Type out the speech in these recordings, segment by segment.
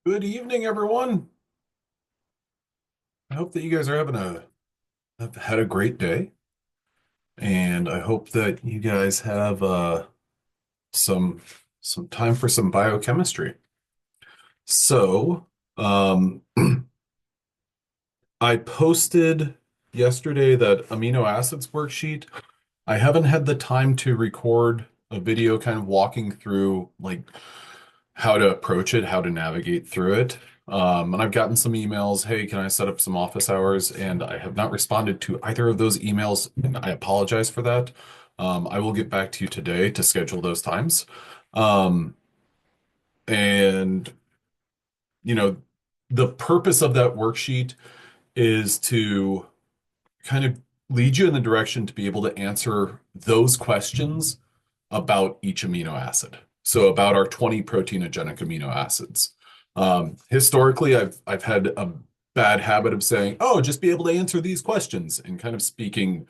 Good evening, everyone. I hope that you guys are have had a great day, and I hope that you guys have some some time for some biochemistry. So, um, I posted yesterday that amino acids worksheet. I haven't had the time to record a video kind of walking through like how to approach it, how to navigate through it. And I've gotten some emails, hey, can I set up some office hours? And I have not responded to either of those emails, and I apologize for that. I will get back to you today to schedule those times. Um, and, you know, the purpose of that worksheet is to kind of lead you in the direction to be able to answer those questions about each amino acid. So about our 20 proteinogenic amino acids. Historically, I've had a bad habit of saying, "Oh, just be able to answer these questions," and kind of speaking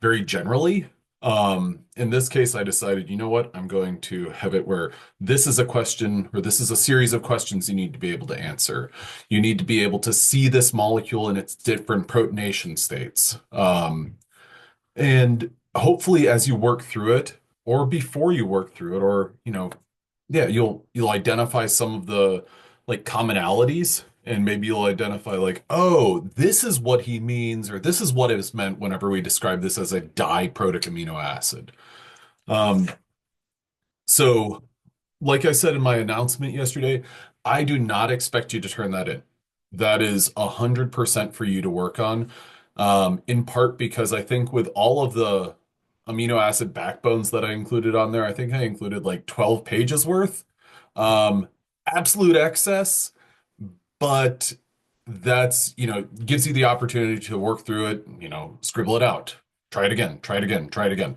very generally. In this case, I decided, you know what? I'm going to have it where this is a question, or this is a series of questions you need to be able to answer. You need to be able to see this molecule in its different protonation states. And hopefully as you work through it, or before you work through it, or yeah, you'll identify some of the like commonalities, and maybe you'll identify like, oh, this is what he means, or this is what is meant whenever we describe this as a diprotic amino acid. Um, so like I said in my announcement yesterday, I do not expect you to turn that in. That is 100% for you to work on. In part because I think with all of the amino acid backbones that I included on there, I think I included like 12 pages worth. Um, Absolute excess, but that's, gives you the opportunity to work through it, scribble it out, try it again, try it again, try it again.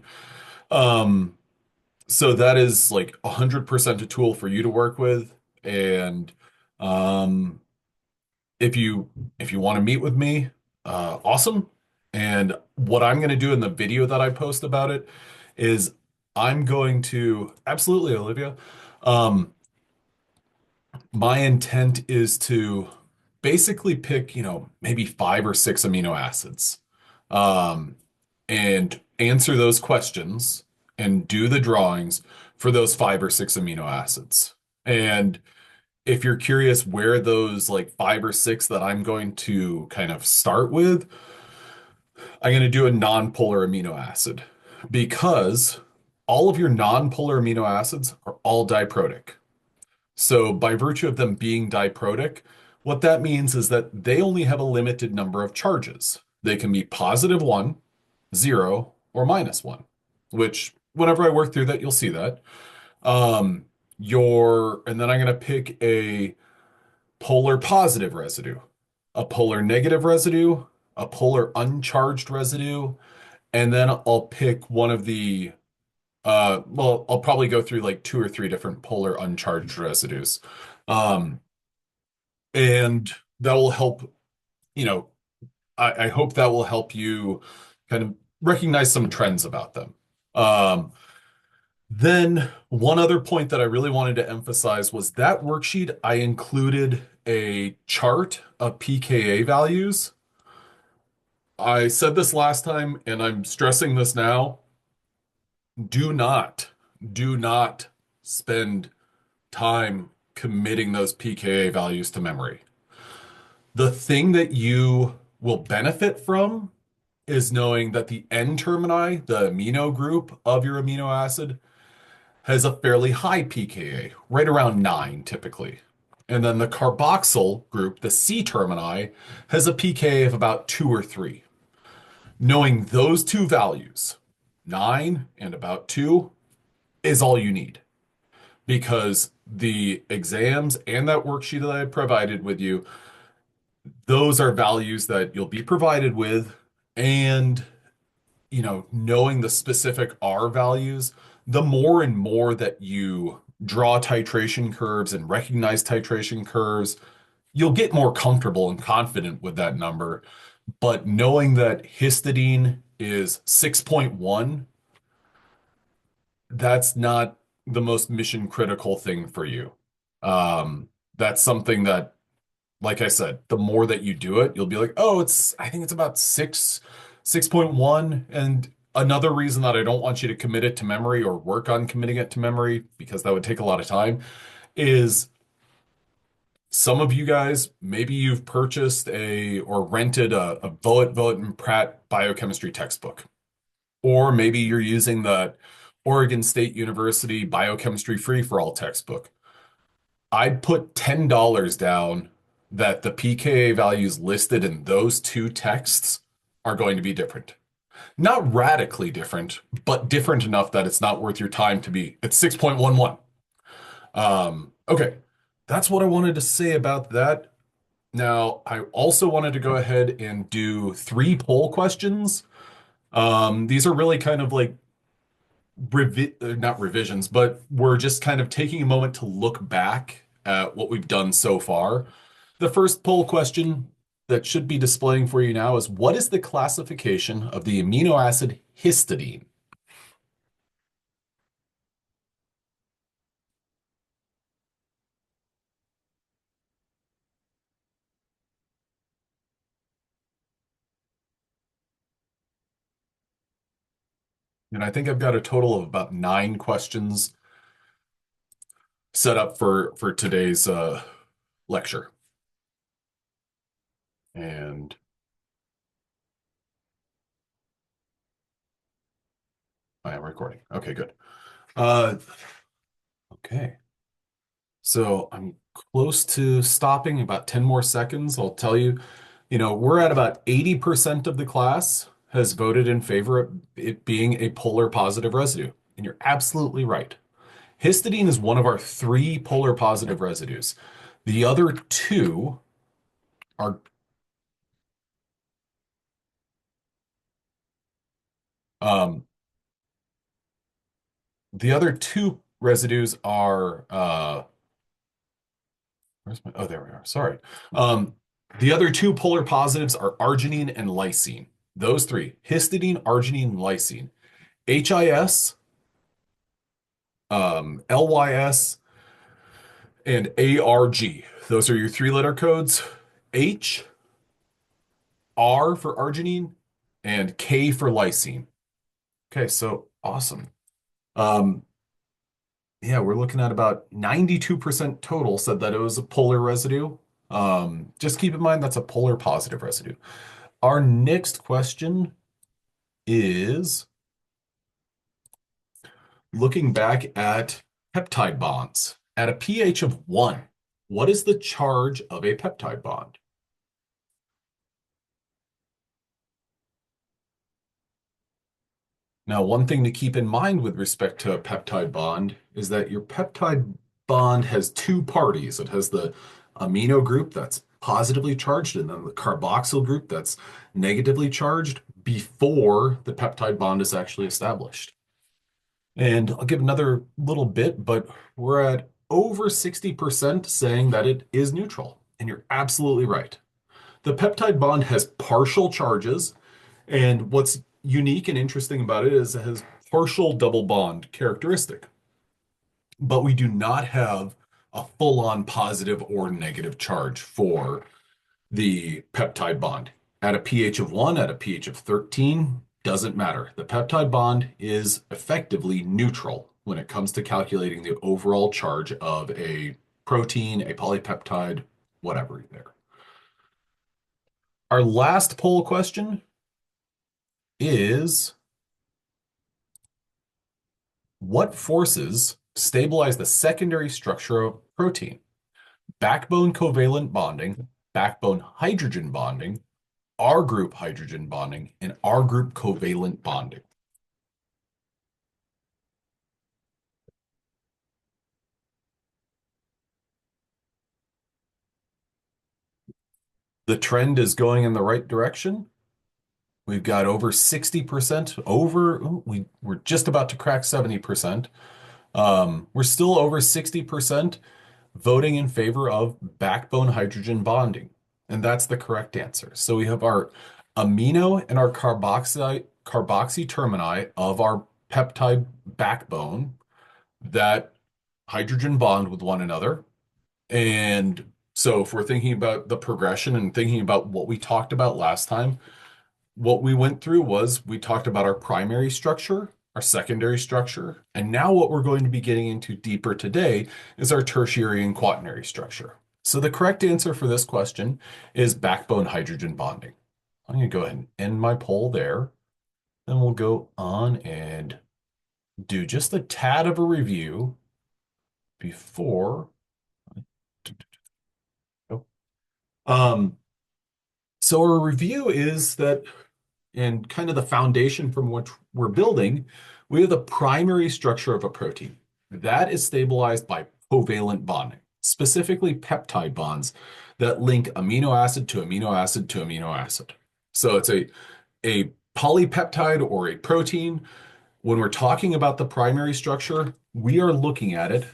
Um, so that is like 100% a tool for you to work with. And um, if you want to meet with me, awesome. And what I'm going to do in the video that I post about it is I'm going to absolutely, Olivia. Um, my intent is to basically pick, maybe 5 or 6 amino acids, um, and answer those questions and do the drawings for those 5 or 6 amino acids. And if you're curious where those like 5 or 6 that I'm going to kind of start with, I'm going to do a non-polar amino acid because all of your non-polar amino acids are all diprotic. So by virtue of them being diprotic, what that means is that they only have a limited number of charges. They can be +1, 0, or -1, which whenever I work through that, you'll see that. Um, and then I'm going to pick a polar positive residue, a polar negative residue, a polar uncharged residue, and then I'll pick one of the well, I'll probably go through like 2 or 3 different polar uncharged residues. Um, and that will help, you know, I hope that will help you kind of recognize some trends about them. Um, Then one other point that I really wanted to emphasize was that worksheet, I included a chart of pKa values. I said this last time, and I'm stressing this now. Do not, do not spend time committing those pKa values to memory. The thing that you will benefit from is knowing that the N termini, the amino group of your amino acid, has a fairly high pKa, right around 9 typically. And then the carboxyl group, the C termini, has a pKa of about 2 or 3. Knowing those two values, 9 and about 2, is all you need because the exams and that worksheet that I provided with you, those are values that you'll be provided with. And knowing the specific R values, the more and more that you draw titration curves and recognize titration curves, you'll get more comfortable and confident with that number. But knowing that histidine is 6.1, that's not the most mission critical thing for you. That's something that, like I said, the more that you do it, you'll be like, oh, I think it's about 6.1. And another reason that I don't want you to commit it to memory or work on committing it to memory, because that would take a lot of time, is some of you guys, maybe you've purchased or rented a Voet and Pratt biochemistry textbook. Or maybe you're using the Oregon State University Biochemistry Free for All textbook. I'd put $10 down that the pKa values listed in those two texts are going to be different. Not radically different, but different enough that it's not worth your time to be. It's 6.11. Okay, that's what I wanted to say about that. Now, I also wanted to go ahead and do three poll questions. These are really kind of like not revisions, but we're just kind of taking a moment to look back at what we've done so far. The first poll question that should be displaying for you now is what is the classification of the amino acid histidine? And I think I've got a total of about 9 questions set up for today's lecture. And I am recording. Okay, good. Uh, okay. So I'm close to stopping, about 10 more seconds. I'll tell you, we're at about 80% of the class has voted in favor of it being a polar positive residue. And you're absolutely right. Histidine is one of our three polar positive residues. The other two are um, the other two residues are oh, there we are. Sorry. Um, the other two polar positives are arginine and lysine. Those three, histidine, arginine, lysine. HIS, LYS, and ARG. Those are your three-letter codes. H, R for arginine, and K for lysine. Okay, so awesome. Um, yeah, we're looking at about 92% total said that it was a polar residue. Just keep in mind that's a polar positive residue. Our next question is looking back at peptide bonds. At a pH of 1, what is the charge of a peptide bond? Now, one thing to keep in mind with respect to a peptide bond is that your peptide bond has two parties. It has the amino group that's positively charged and then the carboxyl group that's negatively charged before the peptide bond is actually established. And I'll give another little bit, but we're at over 60% saying that it is neutral. And you're absolutely right. The peptide bond has partial charges, and what's unique and interesting about it is it has partial double bond characteristic. But we do not have a full-on positive or negative charge for the peptide bond. At a pH of 1, at a pH of 13, doesn't matter. The peptide bond is effectively neutral when it comes to calculating the overall charge of a protein, a polypeptide, whatever there. Our last poll question is what forces stabilize the secondary structure of protein? Backbone covalent bonding, backbone hydrogen bonding, R group hydrogen bonding, and R group covalent bonding. The trend is going in the right direction. We've got over 60% we're just about to crack 70%. We're still over 60% voting in favor of backbone hydrogen bonding. And that's the correct answer. So we have our amino and our carboxy termini of our peptide backbone that hydrogen bond with one another. And so if we're thinking about the progression and thinking about what we talked about last time, what we went through was we talked about our primary structure, our secondary structure, and now what we're going to be getting into deeper today is our tertiary and quaternary structure. So the correct answer for this question is backbone hydrogen bonding. I'm going to go ahead and end my poll there. Then we'll go on and do just a tad of a review before. Um, so our review is that, and kind of the foundation from which we're building, we have the primary structure of a protein. That is stabilized by covalent bonding, specifically peptide bonds that link amino acid to amino acid to amino acid. So it's a polypeptide or a protein. When we're talking about the primary structure, we are looking at it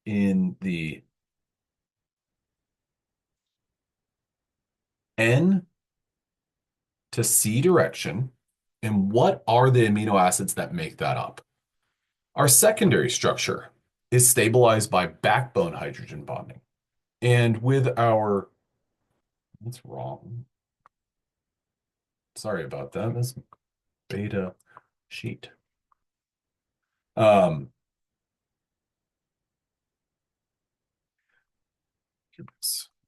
in the N to C direction. And what are the amino acids that make that up? Our secondary structure is stabilized by backbone hydrogen bonding. And with our, that's wrong. Sorry about that. That's beta sheet. Um,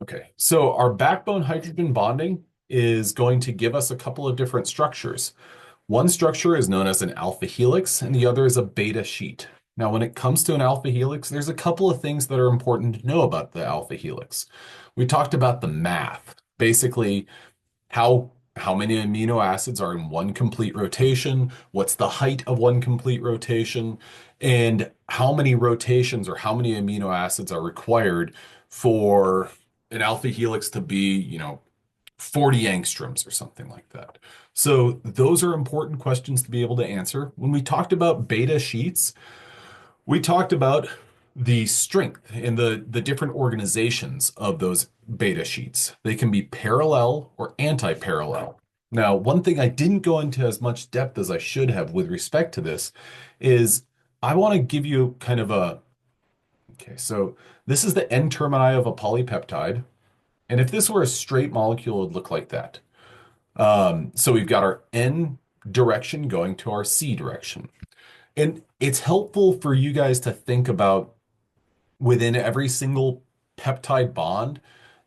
okay, so our backbone hydrogen bonding is going to give us a couple of different structures. One structure is known as an alpha helix, and the other is a beta sheet. Now, when it comes to an alpha helix, there's a couple of things that are important to know about the alpha helix. We talked about the math, basically how many amino acids are in one complete rotation, what's the height of one complete rotation, and how many rotations or how many amino acids are required for an alpha helix to be, 40 angstroms or something like that. So those are important questions to be able to answer. When we talked about beta sheets, we talked about the strength and the different organizations of those beta sheets. They can be parallel or anti-parallel. Now, one thing I didn't go into as much depth as I should have with respect to this is I want to give you kind of okay, so this is the N termini of a polypeptide. And if this were a straight molecule, it would look like that. So we've got our N direction going to our C direction. And it's helpful for you guys to think about within every single peptide bond,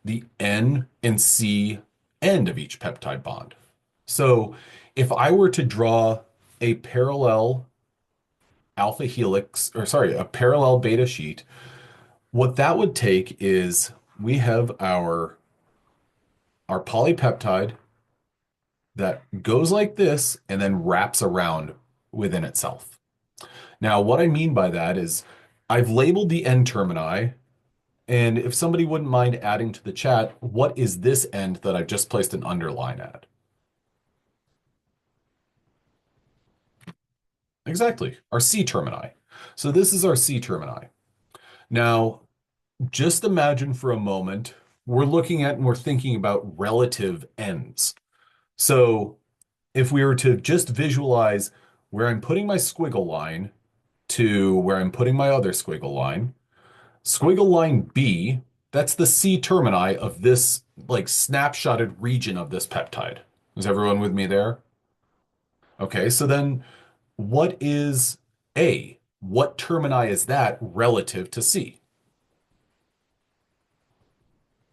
the N and C end of each peptide bond. So if I were to draw a parallel alpha helix, or sorry, a parallel beta sheet, what that would take is we have our polypeptide that goes like this and then wraps around within itself. Now, what I mean by that is I've labeled the N termini, and if somebody wouldn't mind adding to the chat, what is this end that I've just placed an underline at? Exactly, our C termini. So this is our C termini. Now, just imagine for a moment, we're looking at and we're thinking about relative ends. So if we were to just visualize where I'm putting my squiggle line to where I'm putting my other squiggle line B, that's the C termini of this like snapshotted region of this peptide. Is everyone with me there? Okay, so then what is A? What termini is that relative to C?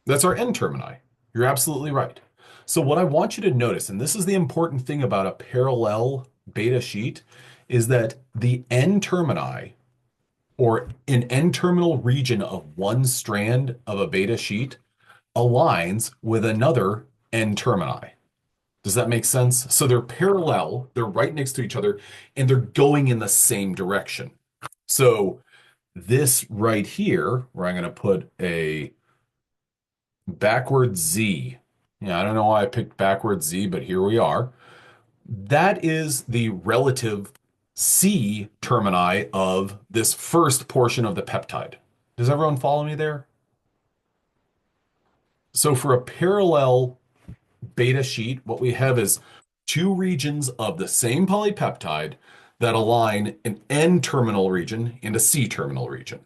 That's our N termini. You're absolutely right. So what I want you to notice, and this is the important thing about a parallel beta sheet, is that the N termini or an N-terminal region of one strand of a beta sheet aligns with another N-termini. Does that make sense? So they're parallel, they're right next to each other, and they're going in the same direction. So this right here, where I'm going to put a backward Z. Yeah, I don't know why I picked backward Z, but here we are. That is the relative C termini of this first portion of the peptide. Does everyone follow me there? So for a parallel beta sheet, what we have is two regions of the same polypeptide that align an N terminal region and a C terminal region.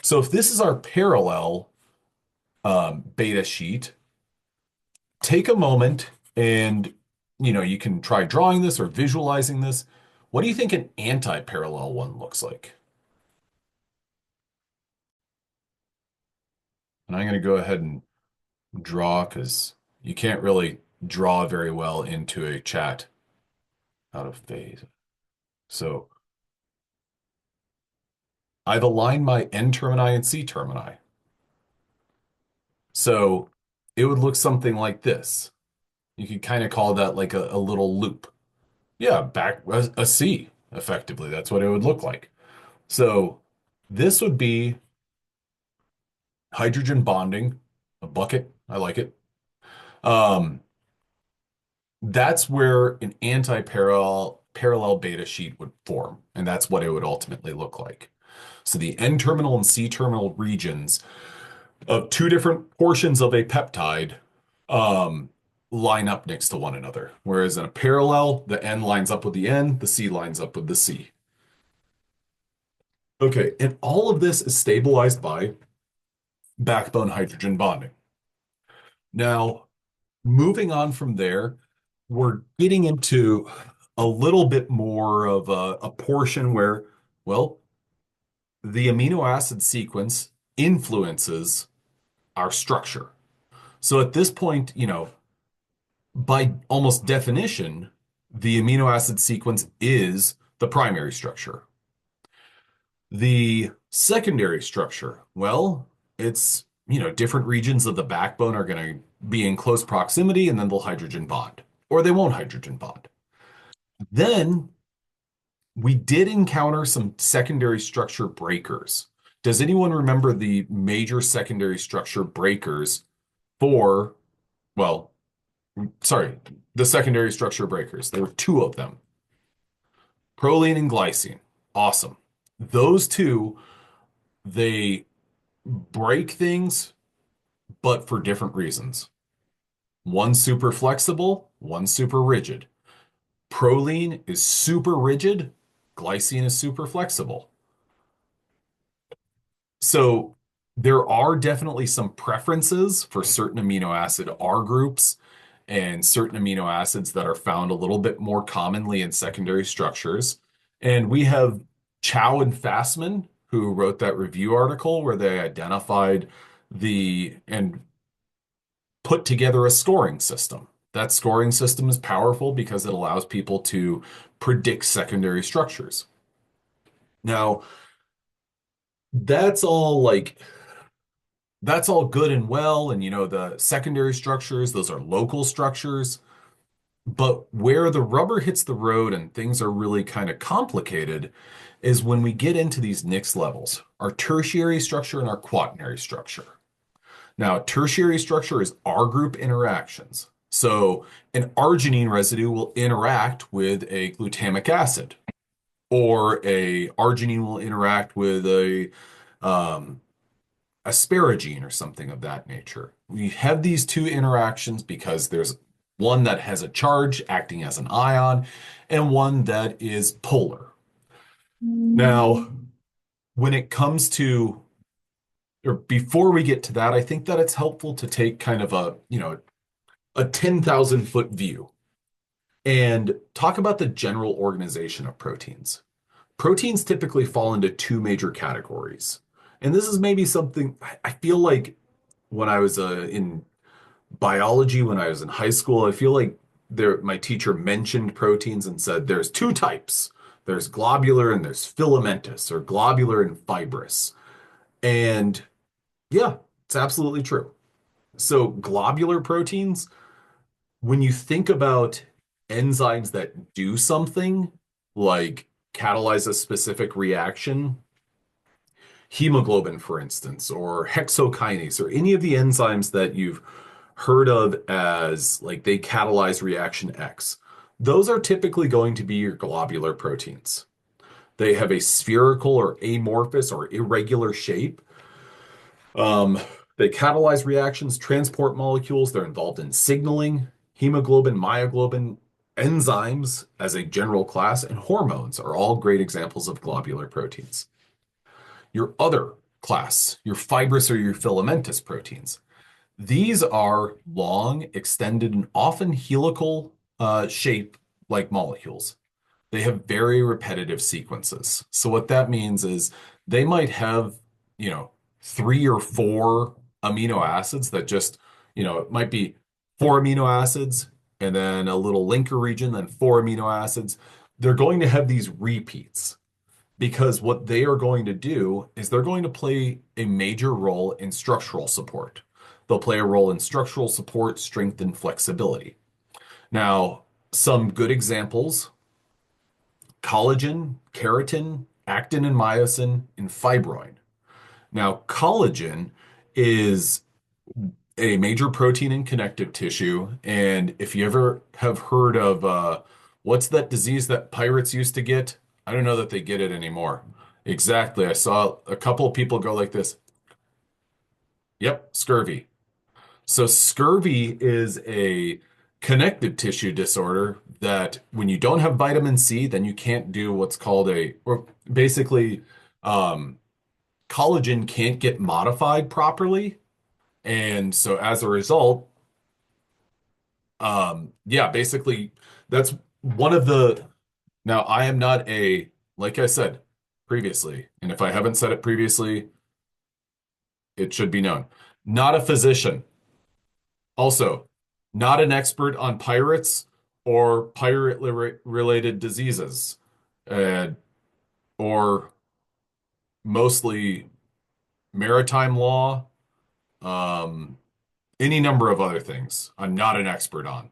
So if this is our parallel, beta sheet, take a moment and you can try drawing this or visualizing this. What do you think an anti-parallel one looks like? And I'm going to go ahead and draw because you can't really draw very well into a chat out of phase. So I've aligned my N termini and C termini. So it would look something like this. You could kind of call that like a little loop. Yeah, back a C, effectively. That's what it would look like. So this would be hydrogen bonding, a bucket. I like it. Um, that's where an anti-parallel beta sheet would form, and that's what it would ultimately look like. So the N-terminal and C-terminal regions of two different portions of a peptide um, line up next to one another. Whereas in a parallel, the N lines up with the N, the C lines up with the C. Okay, and all of this is stabilized by backbone hydrogen bonding. Now, moving on from there, we're getting into a little bit more of a portion where, well, the amino acid sequence influences our structure. So at this point, by almost definition, the amino acid sequence is the primary structure. The secondary structure, well, it's, different regions of the backbone are going to be in close proximity and then they'll hydrogen bond, or they won't hydrogen bond. Then we did encounter some secondary structure breakers. Does anyone remember the major secondary structure breakers for, well, sorry, the secondary structure breakers? There were two of them, proline and glycine. Awesome. Those two, they break things, but for different reasons. One super flexible, one super rigid. Proline is super rigid, glycine is super flexible. So there are definitely some preferences for certain amino acid R groups and certain amino acids that are found a little bit more commonly in secondary structures. And we have Chow and Fassman, who wrote that review article where they identified and put together a scoring system. That scoring system is powerful because it allows people to predict secondary structures. Now, that's all like that's all good and well. And the secondary structures, those are local structures. But where the rubber hits the road and things are really kind of complicated is when we get into these next levels, our tertiary structure and our quaternary structure. Now, tertiary structure is R group interactions. So an arginine residue will interact with a glutamic acid, or a arginine will interact with a um, asparagine or something of that nature. We have these two interactions because there's one that has a charge acting as an ion and one that is polar. Now, when it comes to, or before we get to that, I think that it's helpful to take kind of a 10,000-foot view and talk about the general organization of proteins. Proteins typically fall into two major categories. And this is maybe something I feel like when I was in biology, when I was in high school, I feel like my teacher mentioned proteins and said there's two types. There's globular and there's filamentous, or globular and fibrous. And yeah, it's absolutely true. So globular proteins, when you think about enzymes that do something like catalyze a specific reaction, hemoglobin, for instance, or hexokinase, or any of the enzymes that you've heard of as like they catalyze reaction X, those are typically going to be your globular proteins. They have a spherical or amorphous or irregular shape. Um, they catalyze reactions, transport molecules. They're involved in signaling. Hemoglobin, myoglobin, enzymes as a general class, and hormones are all great examples of globular proteins. Your other class, your fibrous or your filamentous proteins. These are long, extended, and often helical shape like molecules. They have very repetitive sequences. So what that means is they might have, you know, three or four amino acids that just, it might be four amino acids and then a little linker region, then four amino acids. They're going to have these repeats because what they are going to do is they're going to play a major role in structural support. They'll play a role in structural support, strength, and flexibility. Now, some good examples: collagen, keratin, actin and myosin, and fibroin. Now, collagen is a major protein in connective tissue. And if you ever have heard of what's that disease that pirates used to get? I don't know that they get it anymore. Exactly. I saw a couple of people go like this. Yep, scurvy. So scurvy is a connective tissue disorder that when you don't have vitamin C, then you can't do what's called or basically, um, collagen can't get modified properly. And so as a result, yeah, basically that's one of the, now I am not like I said previously, and if I haven't said it previously, it should be known, not a physician. Also, not an expert on pirates or pirate related diseases, uh, or mostly maritime law, um, any number of other things. I'm not an expert on.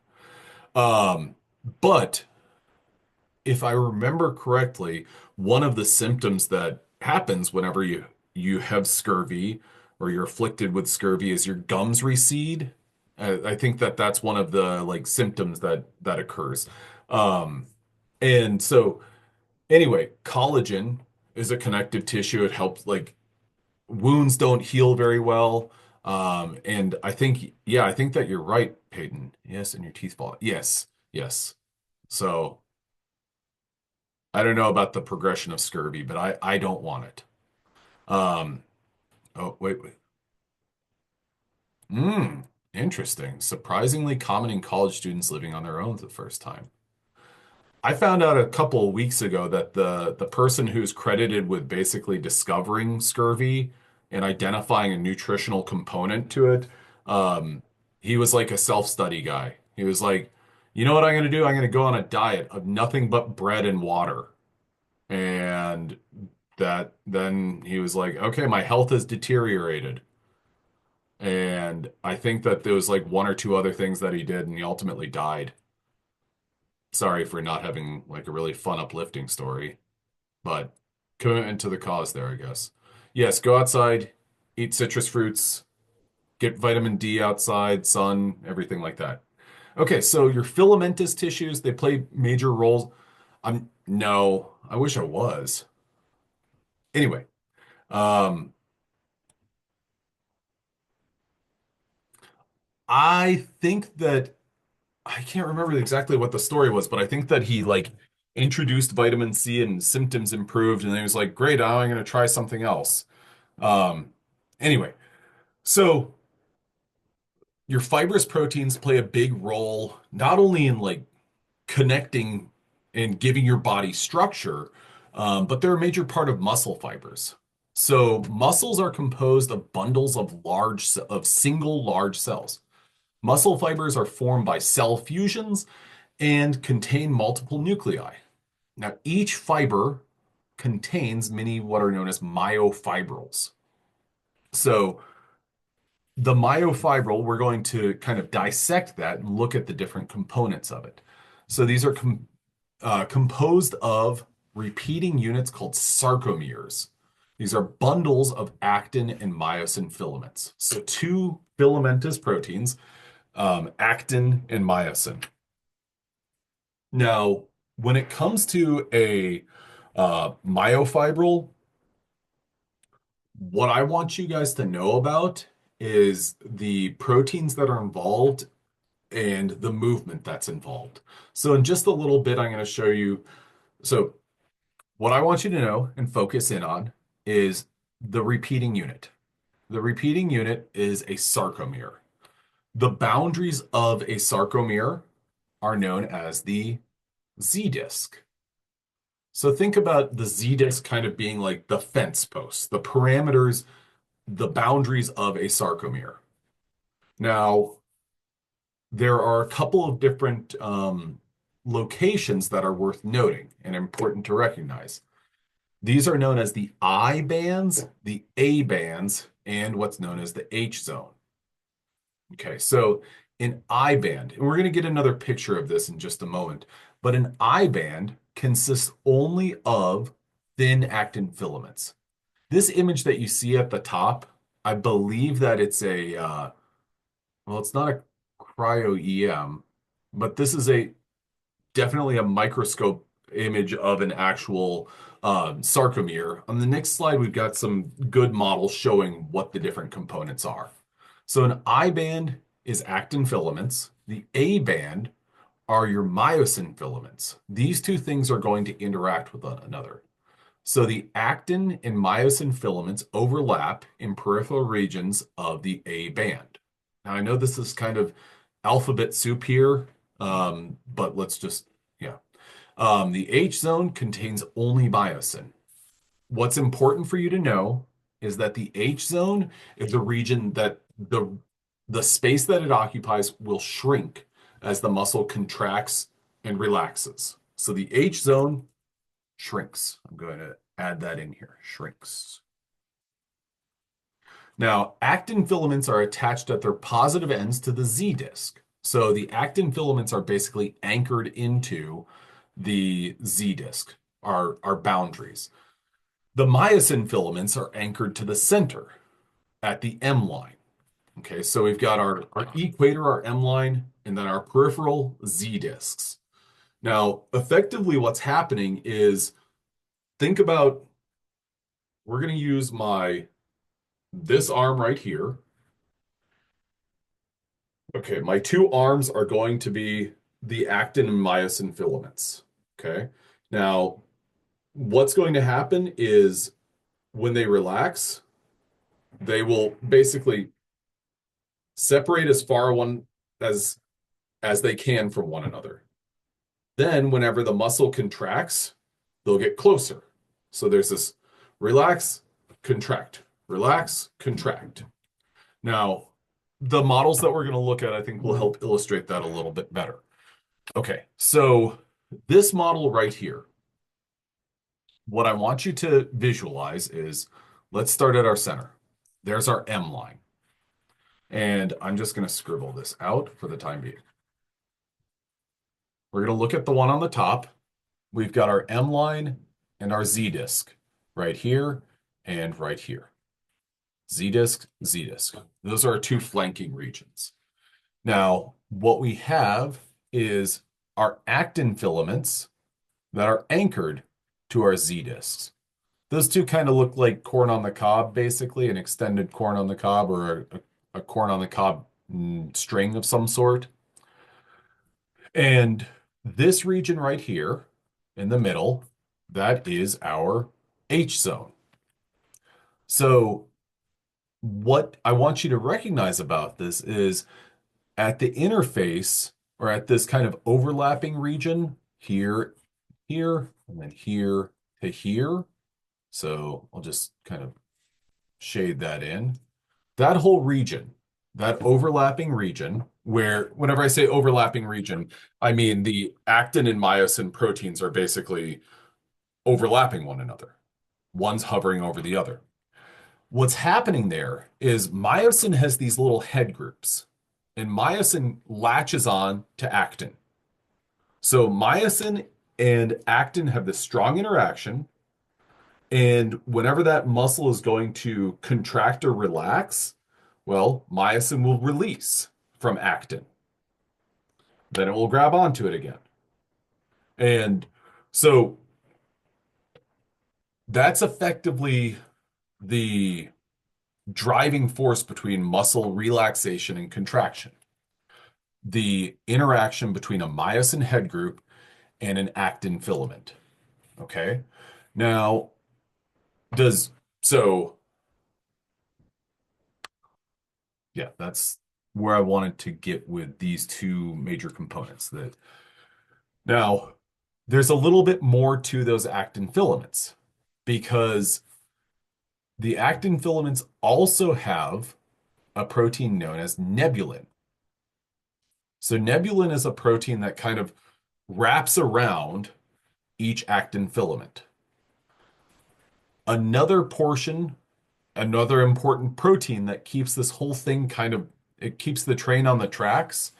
Um, but if I remember correctly, one of the symptoms that happens whenever you have scurvy or you're afflicted with scurvy is your gums recede. I think that that's one of the like symptoms that occurs. Um, and so anyway, collagen is a connective tissue. It helps like wounds don't heal very well. And I think, yeah, I think that you're right, Peyton. Yes, and your teeth fall. Yes, yes. So I don't know about the progression of scurvy, but I don't want it. Um, oh, wait. Hmm, interesting. Surprisingly common in college students living on their own for the first time. I found out a couple of weeks ago that the person who's credited with basically discovering scurvy and identifying a nutritional component to it, um, he was like a self-study guy. He was like, you know what I'm going to do? I'm going to go on a diet of nothing but bread and water. And that then he was like, okay, my health has deteriorated. And I think that there was like one or two other things that he did, and he ultimately died. Sorry for not having like a really fun, uplifting story, but commitment to the cause there, I guess. Yes, go outside, eat citrus fruits, get vitamin D outside, sun, everything like that. Okay, so your filamentous tissues, they play major roles. No, I wish I was. Anyway, um, I think that I can't remember exactly what the story was, but I think that he like introduced vitamin C and symptoms improved, and then he was like, "Great, now I'm going to try something else." Um, anyway, so your fibrous proteins play a big role not only in like connecting and giving your body structure, but they're a major part of muscle fibers. So muscles are composed of bundles of single large cells. Muscle fibers are formed by cell fusions and contain multiple nuclei. Now, each fiber contains many what are known as myofibrils. So, the myofibril, we're going to kind of dissect that and look at the different components of it. So, these are composed of repeating units called sarcomeres. These are bundles of actin and myosin filaments. So, two filamentous proteins, actin and myosin. Now, when it comes to a myofibril, what I want you guys to know about is the proteins that are involved and the movement that's involved. So, in just a little bit, I'm going to show you. So, what I want you to know and focus in on is the repeating unit. The repeating unit is a sarcomere. The boundaries of a sarcomere are known as the Z disk. So think about the Z disk kind of being like the fence posts, the parameters, the boundaries of a sarcomere. Now, there are a couple of different locations that are worth noting and important to recognize. These are known as the I bands, the A bands, and what's known as the H zone. Okay, so an I band, and we're going to get another picture of this in just a moment, but an I band consists only of thin actin filaments. This image that you see at the top, I believe that it's well, it's not a cryo-EM, but this is a definitely a microscope image of an actual sarcomere. On the next slide, we've got some good models showing what the different components are. So an I band is actin filaments. The A band are your myosin filaments. These two things are going to interact with one another. So the actin and myosin filaments overlap in peripheral regions of the A band. Now I know this is kind of alphabet soup here, but let's just, yeah. The H zone contains only myosin. What's important for you to know is that the H zone is a region that the space that it occupies will shrink as the muscle contracts and relaxes. So the H zone shrinks. I'm going to add that in here, shrinks. Now, actin filaments are attached at their positive ends to the Z disc. So the actin filaments are basically anchored into the Z disc, our boundaries. The myosin filaments are anchored to the center at the M line. Okay, so we've got our equator, our M line, and then our peripheral Z discs. Now, effectively, what's happening is think about we're going to use this arm right here. Okay, my two arms are going to be the actin and myosin filaments. Okay, now what's going to happen is when they relax, they will basically separate as far one as they can from one another. Then, whenever the muscle contracts, they'll get closer. So there's this relax, contract, relax, contract. Now, the models that we're going to look at, I think, will help illustrate that a little bit better. Okay, so this model right here, what I want you to visualize is let's start at our center. There's our M line. And I'm just going to scribble this out for the time being. We're going to look at the one on the top. We've got our M line and our Z disc right here and right here. Z disc, Z disc. Those are our two flanking regions. Now, what we have is our actin filaments that are anchored to our Z discs. Those two kind of look like corn on the cob, basically, an extended corn on the cob or a corn on the cob string of some sort. And this region right here in the middle, that is our H zone. So what I want you to recognize about this is at the interface or at this kind of overlapping region here, here, and then here to here. So I'll just kind of shade that in. That whole region, that overlapping region, where whenever I say overlapping region, I mean the actin and myosin proteins are basically overlapping one another. One's hovering over the other. What's happening there is myosin has these little head groups, and myosin latches on to actin. So myosin and actin have this strong interaction, and whenever that muscle is going to contract or relax, well, myosin will release from actin. Then it will grab onto it again. And so that's effectively the driving force between muscle relaxation and contraction. The interaction between a myosin head group and an actin filament. Okay. Now, does so, yeah, that's where I wanted to get with these two major components. That now there's a little bit more to those actin filaments because the actin filaments also have a protein known as nebulin. So nebulin is a protein that kind of wraps around each actin filament. Another portion, another important protein that keeps this whole thing kind of, it keeps the train on the tracks,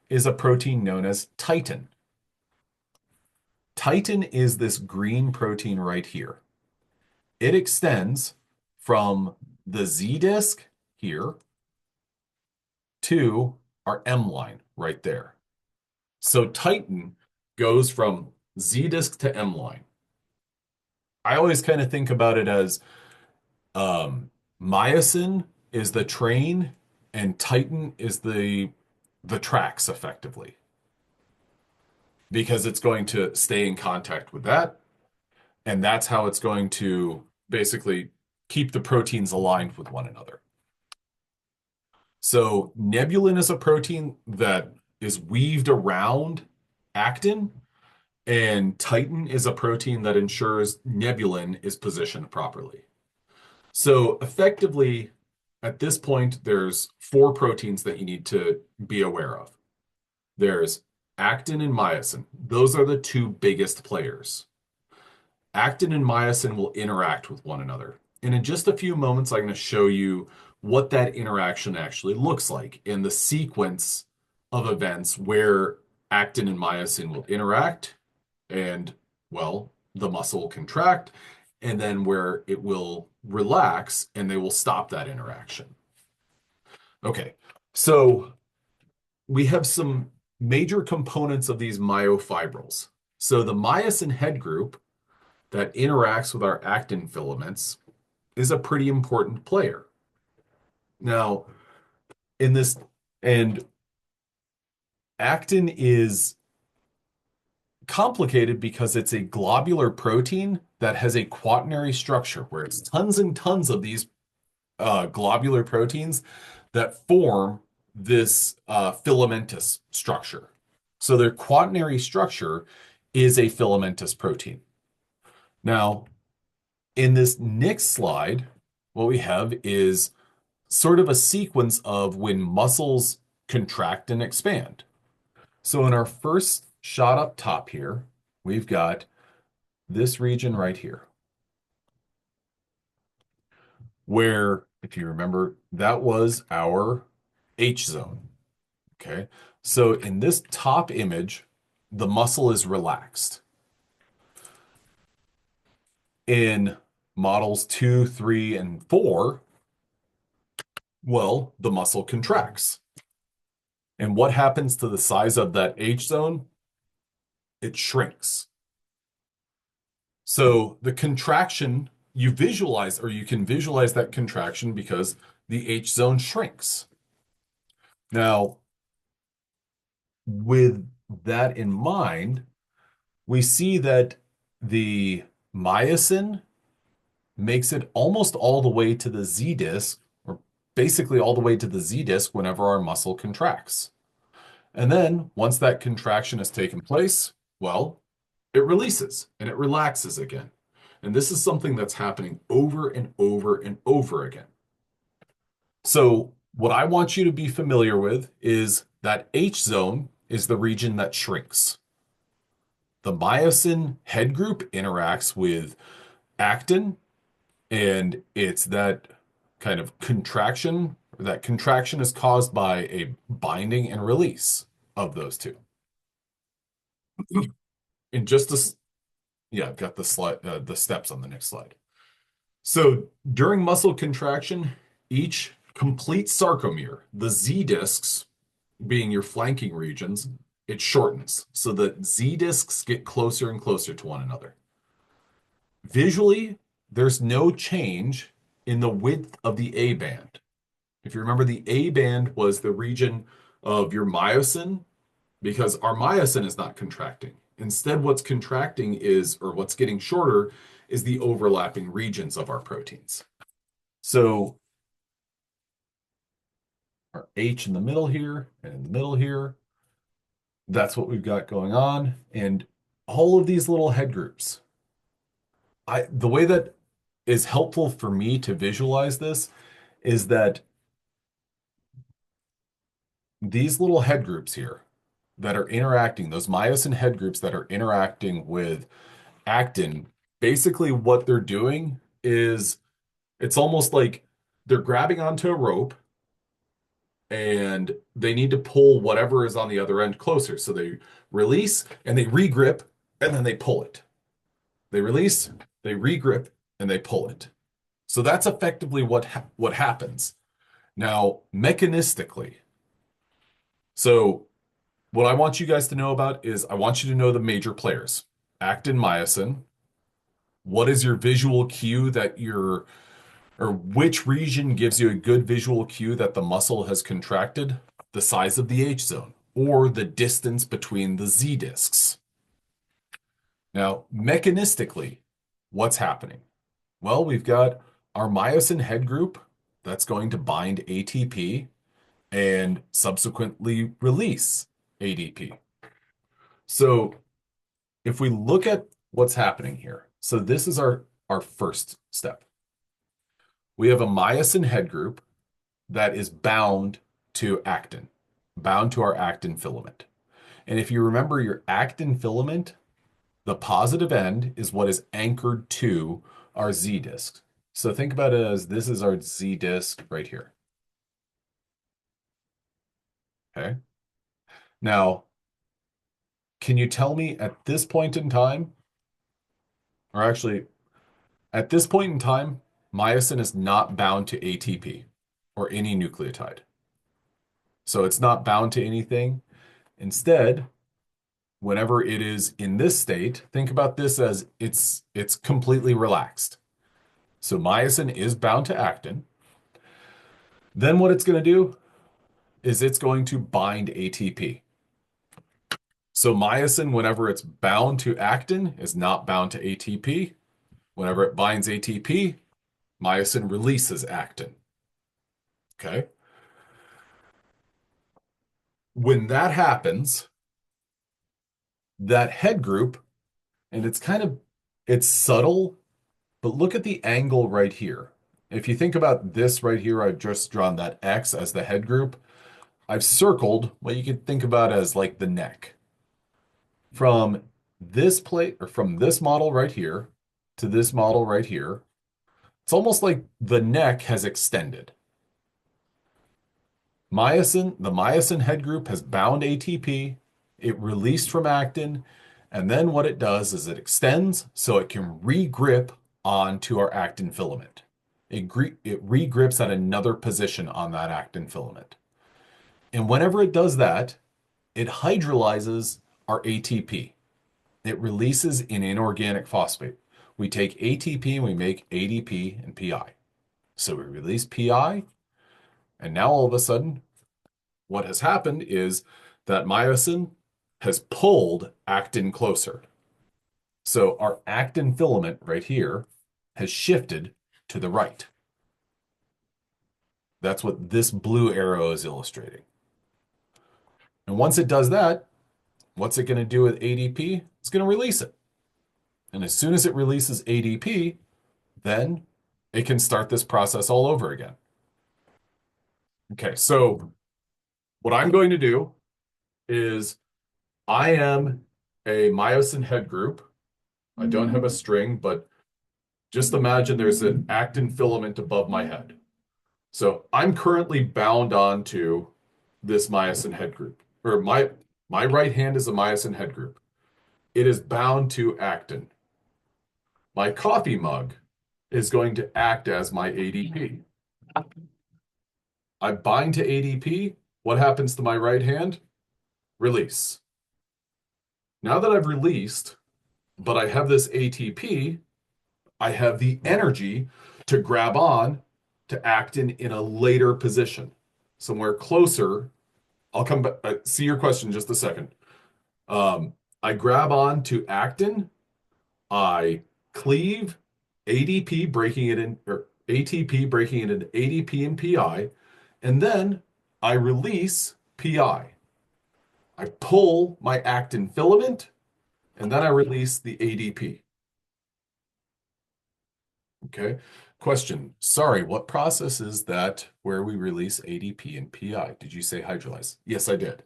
is a protein known as titin. Titin is this green protein right here. It extends from the Z disc here to our M line right there. So titin goes from Z disc to M line. I always kind of think about it as myosin is the train and titin is the tracks effectively because it's going to stay in contact with that, and that's how it's going to basically keep the proteins aligned with one another. So nebulin is a protein that is weaved around actin, and titin is a protein that ensures nebulin is positioned properly. So effectively, at this point, there's four proteins that you need to be aware of. There's actin and myosin. Those are the two biggest players. Actin and myosin will interact with one another. And in just a few moments, I'm going to show you what that interaction actually looks like in the sequence of events where actin and myosin will interact and, well, the muscle will contract, and then where it will relax and they will stop that interaction. Okay, so we have some major components of these myofibrils. So the myosin head group that interacts with our actin filaments is a pretty important player. Now, in this, and actin is complicated because it's a globular protein that has a quaternary structure where it's tons and tons of these globular proteins that form this filamentous structure. So their quaternary structure is a filamentous protein. Now, in this next slide, what we have is sort of a sequence of when muscles contract and expand. So in our first shot up top here, we've got this region right here, where, if you remember, that was our H zone. Okay, so in this top image, the muscle is relaxed. In models 2, 3, and 4, well, the muscle contracts. And what happens to the size of that H zone? It shrinks. So the contraction, you visualize, or you can visualize that contraction because the H zone shrinks. Now, with that in mind, we see that the myosin makes it almost all the way to the Z disc, or basically all the way to the Z disc whenever our muscle contracts. And then once that contraction has taken place, well, it releases and it relaxes again. And this is something that's happening over and over and over again. So what I want you to be familiar with is that H zone is the region that shrinks. The myosin head group interacts with actin, and it's that kind of contraction. That contraction is caused by a binding and release of those two. In just a, yeah, I've got the slide, the steps on the next slide. So during muscle contraction, each complete sarcomere, the Z discs being your flanking regions, it shortens so that Z discs get closer and closer to one another. Visually, there's no change in the width of the A band. If you remember, the A band was the region of your myosin because our myosin is not contracting. Instead, what's contracting is, or what's getting shorter, is the overlapping regions of our proteins. So our H in the middle here and in the middle here. That's what we've got going on. And all of these little head groups. The way that is helpful for me to visualize this is that these little head groups here that are interacting, those myosin head groups that are interacting with actin, basically what they're doing is it's almost like they're grabbing onto a rope and they need to pull whatever is on the other end closer. So they release and they regrip and then they pull it. They release, they regrip, and they pull it. So that's effectively what happens. Now, mechanistically, so what I want you guys to know about is I want you to know the major players. Actin, myosin. What is your visual cue that you're, or which region gives you a good visual cue that the muscle has contracted? The size of the H zone or the distance between the Z discs. Now, mechanistically, what's happening? Well, we've got our myosin head group that's going to bind ATP and subsequently release ADP. So if we look at what's happening here, so this is our first step. We have a myosin head group that is bound to actin, bound to our actin filament. And if you remember your actin filament, the positive end is what is anchored to our Z disc. So think about it as this is our Z disc right here. Okay. Now, can you tell me at this point in time, or actually at this point in time, myosin is not bound to ATP or any nucleotide. So it's not bound to anything. Instead, whenever it is in this state, think about this as it's completely relaxed. So myosin is bound to actin. Then what it's going to do is it's going to bind ATP. So myosin, whenever it's bound to actin, is not bound to ATP. Whenever it binds ATP, myosin releases actin. Okay? When that happens, that head group, and it's subtle, but look at the angle right here. If you think about this right here, I've just drawn that X as the head group. I've circled what you could think about as like the neck. From this plate, or from this model right here to this model right here, it's almost like the neck has extended. The myosin head group has bound ATP, it released from actin, and then what it does is it extends so it can regrip onto our actin filament. It regrips at another position on that actin filament. And whenever it does that, it hydrolyzes our ATP. It releases an inorganic phosphate. We take ATP and we make ADP and PI. So we release PI, and now all of a sudden, what has happened is that myosin has pulled actin closer. So our actin filament right here has shifted to the right. That's what this blue arrow is illustrating. And once it does that, what's it going to do with ADP? It's going to release it. And as soon as it releases ADP, then it can start this process all over again. Okay, so what I'm going to do is I am a myosin head group. I don't have a string, but just imagine there's an actin filament above my head. So I'm currently bound onto this myosin head group, or my right hand is a myosin head group. It is bound to actin. My coffee mug is going to act as my ADP. I bind to ADP. What happens to my right hand? Release. Now that I've released, but I have this ATP, I have the energy to grab on to actin in a later position, somewhere closer. I'll come back. See your question in just a second. I grab on to actin. I cleave ADP, breaking it in, or ATP, breaking it into ADP and PI. And then I release PI. I pull my actin filament, and then I release the ADP. Okay. Question. Sorry, what process is that where we release ADP and PI? Did you say hydrolyze? Yes, I did.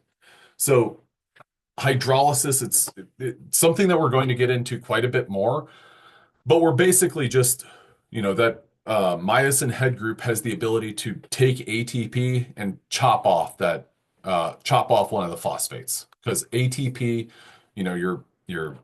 So hydrolysis, it's something that we're going to get into quite a bit more, but we're basically just, that myosin head group has the ability to take ATP and chop off one of the phosphates because ATP, your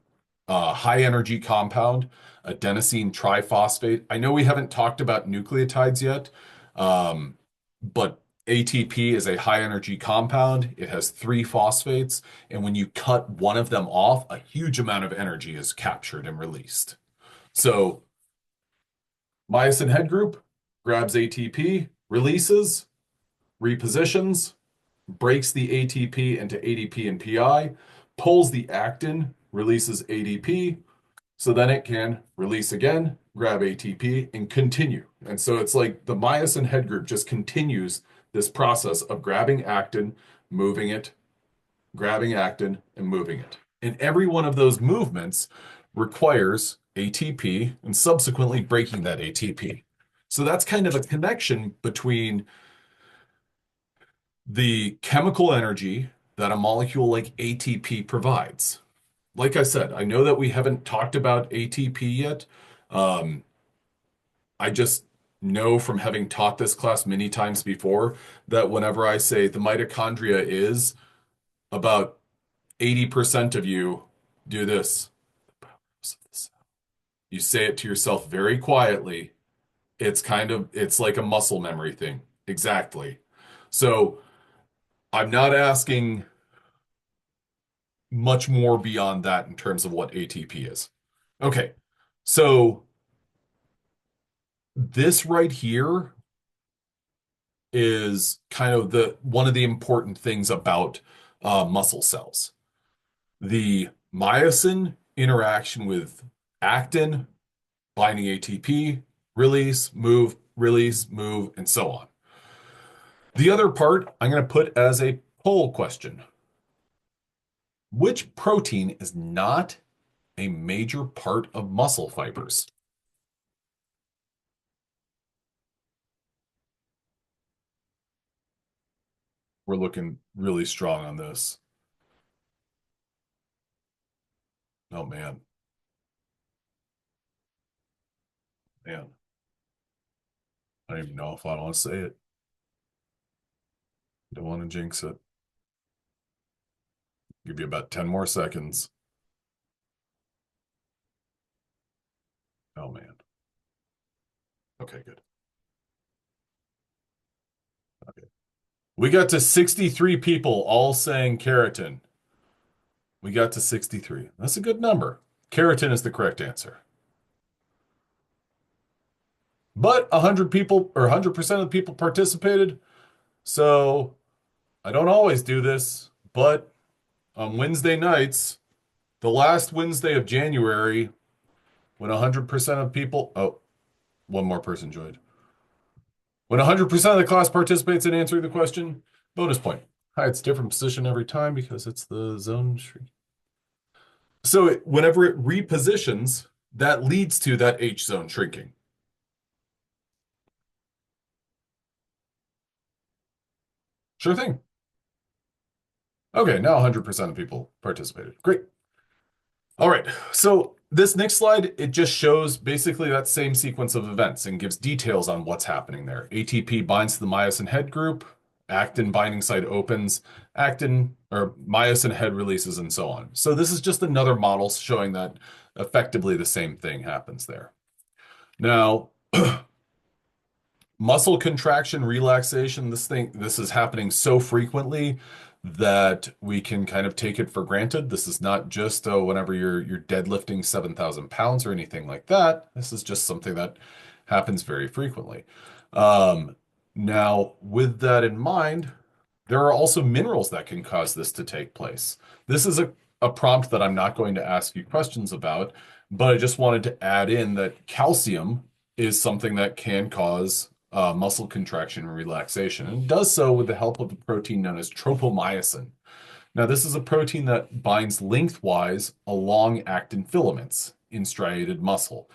high energy compound, adenosine triphosphate. I know we haven't talked about nucleotides yet, but ATP is a high energy compound. It has three phosphates, and when you cut one of them off, a huge amount of energy is captured and released. So myosin head group grabs ATP, releases, repositions, breaks the ATP into ADP and PI, pulls the actin, releases ADP, so then it can release again, grab ATP, and continue. And so it's like the myosin head group just continues this process of grabbing actin, moving it, grabbing actin, and moving it. And every one of those movements requires ATP and subsequently breaking that ATP. So that's kind of a connection between the chemical energy that a molecule like ATP provides. Like I said, I know that we haven't talked about ATP yet. Um, I just know from having taught this class many times before that whenever I say the mitochondria is about 80% of you do this. You say it to yourself very quietly. It's like a muscle memory thing. Exactly. So I'm not asking much more beyond that in terms of what ATP is. Okay. So this right here is kind of the one of the important things about muscle cells. The myosin interaction with actin, binding ATP, release, move, and so on. The other part I'm going to put as a poll question. Which protein is not a major part of muscle fibers? We're looking really strong on this. Oh man, man. I don't even know if I want to say it. Don't want to jinx it. Give you about 10 more seconds. Oh man. Okay, good. Okay. We got to 63 people all saying keratin. We got to 63. That's a good number. Keratin is the correct answer. But 100 people or 100% of the people participated. So I don't always do this, but on Wednesday nights, the last Wednesday of January, when 100% of people, oh, one more person joined. When 100% of the class participates in answering the question, bonus point. Hi, it's a different position every time because it's the zone. So whenever it repositions, that leads to that H zone shrinking. Sure thing. Okay, now 100% of people participated. Great. All right, so this next slide, it just shows basically that same sequence of events and gives details on what's happening there. ATP binds to the myosin head group, actin binding site opens, actin or myosin head releases, and so on. So this is just another model showing that effectively the same thing happens there. Now, muscle contraction, relaxation, this is happening so frequently that we can kind of take it for granted. This is not just whenever you're deadlifting 7,000 pounds or anything like that. This is just something that happens very frequently. Now, with that in mind, there are also minerals that can cause this to take place. This is a prompt that I'm not going to ask you questions about, but I just wanted to add in that calcium is something that can cause muscle contraction and relaxation. And it does so with the help of a protein known as tropomyosin. Now, this is a protein that binds lengthwise along actin filaments in striated muscle.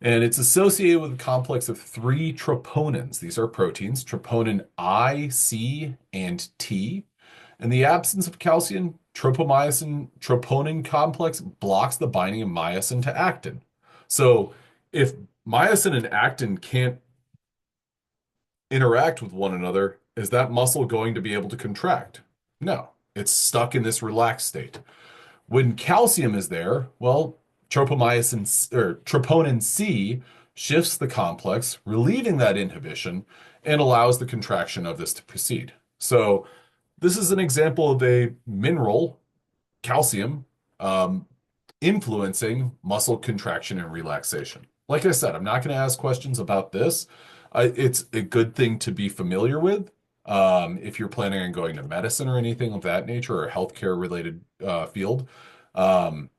And it's associated with a complex of three troponins. These are proteins, troponin I, C, and T. In the absence of calcium, tropomyosin troponin complex blocks the binding of myosin to actin. So if myosin and actin can't interact with one another, is that muscle going to be able to contract? No, it's stuck in this relaxed state. When calcium is there, well, tropomyosin or troponin C shifts the complex, relieving that inhibition and allows the contraction of this to proceed. So this is an example of a mineral, calcium, um, influencing muscle contraction and relaxation. Like I said, I'm not going to ask questions about this. It's a good thing to be familiar with if you're planning on going to medicine or anything of that nature or a healthcare related field, um,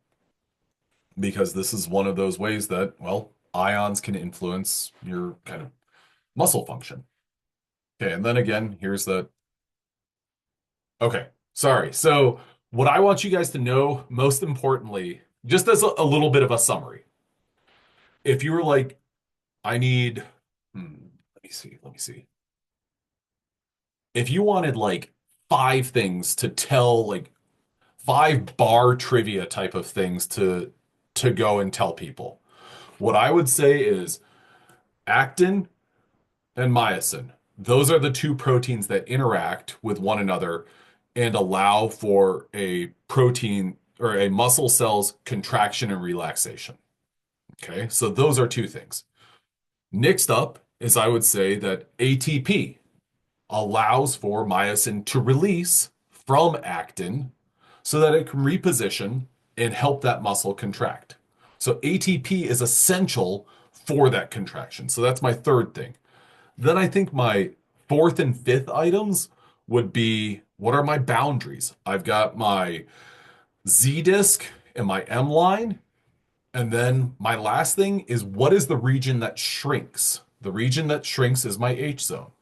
because this is one of those ways that, well, ions can influence your kind of muscle function. Okay, and then again, here's the. Okay, sorry. So, what I want you guys to know, most importantly, just as a little bit of a summary, if you were like, I need, let me see. If you wanted like five things to tell, like five bar trivia type of things to go and tell people, what I would say is actin and myosin. Those are the two proteins that interact with one another and allow for a protein or a muscle cell's contraction and relaxation. Okay, so those are two things. Next up is I would say that ATP allows for myosin to release from actin so that it can reposition and help that muscle contract. So ATP is essential for that contraction. So that's my third thing. Then I think my fourth and fifth items would be what are my boundaries? I've got my Z disc and my M line. And then my last thing is what is the region that shrinks? The region that shrinks is my H zone.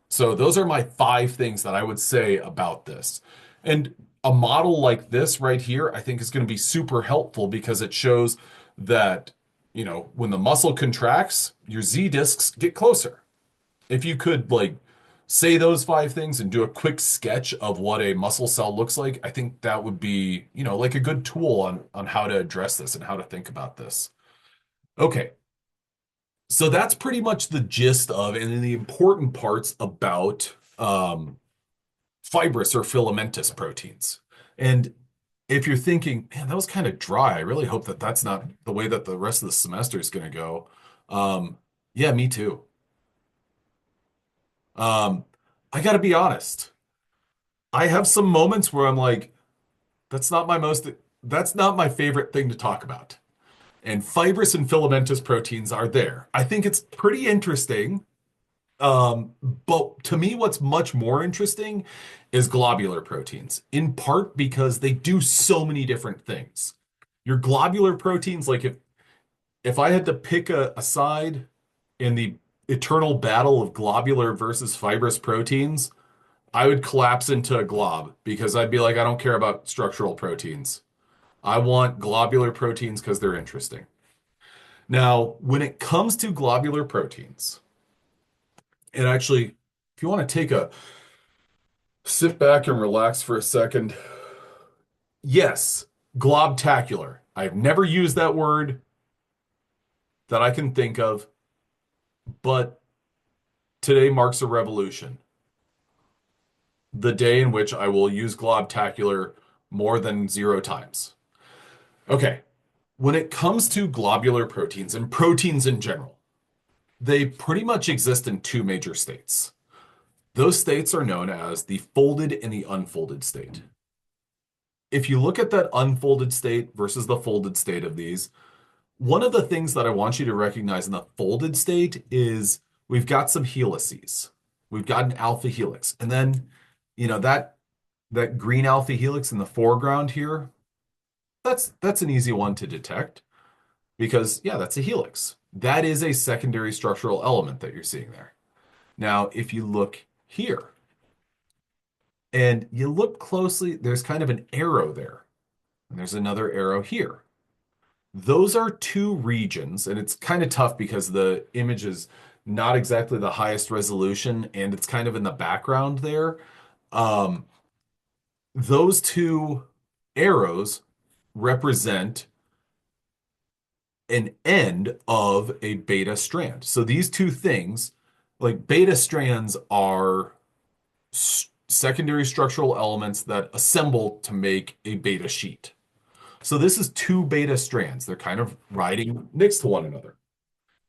So those are my five things that I would say about this. And a model like this right here, I think is going to be super helpful because it shows that, when the muscle contracts, your Z discs get closer. If you could like say those five things and do a quick sketch of what a muscle cell looks like, I think that would be, like a good tool on how to address this and how to think about this. Okay. So that's pretty much the gist of and the important parts about fibrous or filamentous proteins. And if you're thinking, man, that was kind of dry, I really hope that that's not the way that the rest of the semester is going to go. Yeah, me too. Um, I got to be honest. I have some moments where I'm like, that's not my most, that's not my favorite thing to talk about. And fibrous and filamentous proteins are there. I think it's pretty interesting. But to me, what's much more interesting is globular proteins, in part because they do so many different things. Your globular proteins, like if I had to pick a side in the eternal battle of globular versus fibrous proteins, I would collapse into a glob because I'd be like, I don't care about structural proteins. I want globular proteins because they're interesting. Now, when it comes to globular proteins, and actually, if you want to take a sit back and relax for a second, yes, globtacular. I've never used that word that I can think of, but today marks a revolution. The day in which I will use globtacular more than zero times. Okay, when it comes to globular proteins and proteins in general, they pretty much exist in two major states. Those states are known as the folded and the unfolded state. If you look at that unfolded state versus the folded state of these, one of the things that I want you to recognize in the folded state is we've got some helices. We've got an alpha helix. And then, that green alpha helix in the foreground here, that's an easy one to detect because yeah, that's a helix. That is a secondary structural element that you're seeing there. Now, if you look here and you look closely, there's kind of an arrow there, and there's another arrow here. Those are two regions, and it's kind of tough because the image is not exactly the highest resolution and it's kind of in the background there. Um, those two arrows represent an end of a beta strand. So these two things, like beta strands, are secondary structural elements that assemble to make a beta sheet. So this is two beta strands. They're kind of riding next to one another.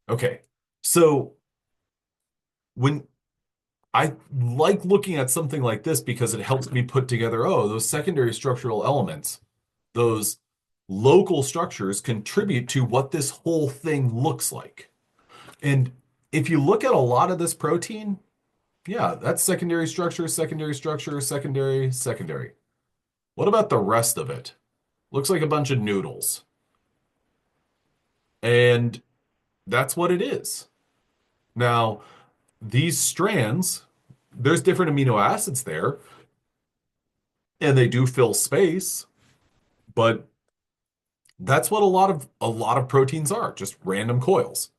Okay. So when I like looking at something like this because it helps me put together, oh, those secondary structural elements, those local structures contribute to what this whole thing looks like. And if you look at a lot of this protein, yeah, that's secondary structure, secondary structure, secondary, secondary. What about the rest of it? Looks like a bunch of noodles. And that's what it is. Now, these strands, there's different amino acids there, and they do fill space, but that's what a lot of proteins are, just random coils.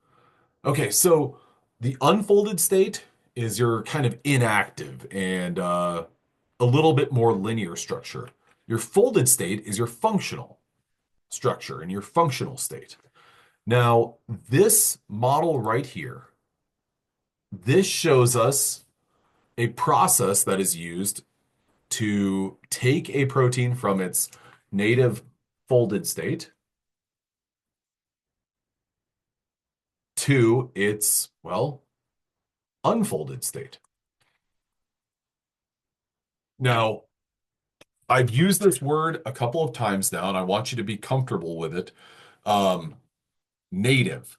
Okay, so the unfolded state is your kind of inactive and a little bit more linear structure. Your folded state is your functional structure and your functional state. Now, this model right here, this shows us a process that is used to take a protein from its native folded state to its, well, unfolded state. Now, I've used this word a couple of times now, and I want you to be comfortable with it. Um, native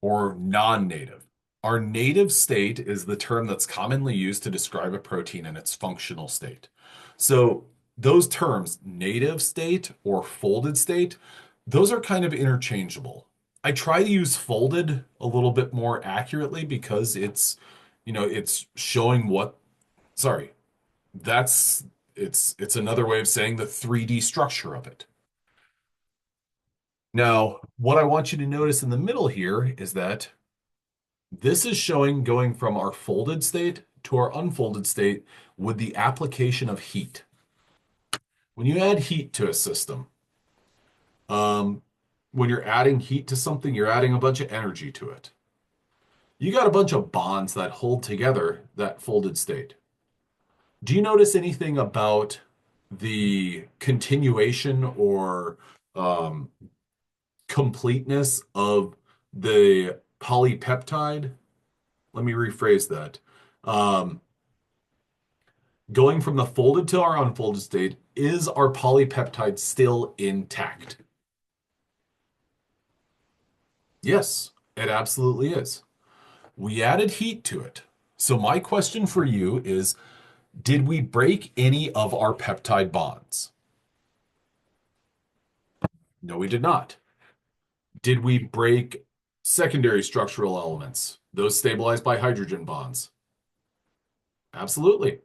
or non-native. Our native state is the term that's commonly used to describe a protein in its functional state. So those terms, native state or folded state, those are kind of interchangeable. I try to use folded a little bit more accurately because it's showing sorry, that's it's another way of saying the 3D structure of it. Now, what I want you to notice in the middle here is that this is showing going from our folded state to our unfolded state with the application of heat. When you add heat to a system, um, when you're adding heat to something, you're adding a bunch of energy to it. You got a bunch of bonds that hold together that folded state. Do you notice anything about the continuation or um, completeness of the polypeptide? Let me rephrase that. Um, Going from the folded to our unfolded state, is our polypeptide still intact? Yes, it absolutely is. We added heat to it. So my question for you is, did we break any of our peptide bonds? No, we did not. Did we break secondary structural elements? Those stabilized by hydrogen bonds? Absolutely.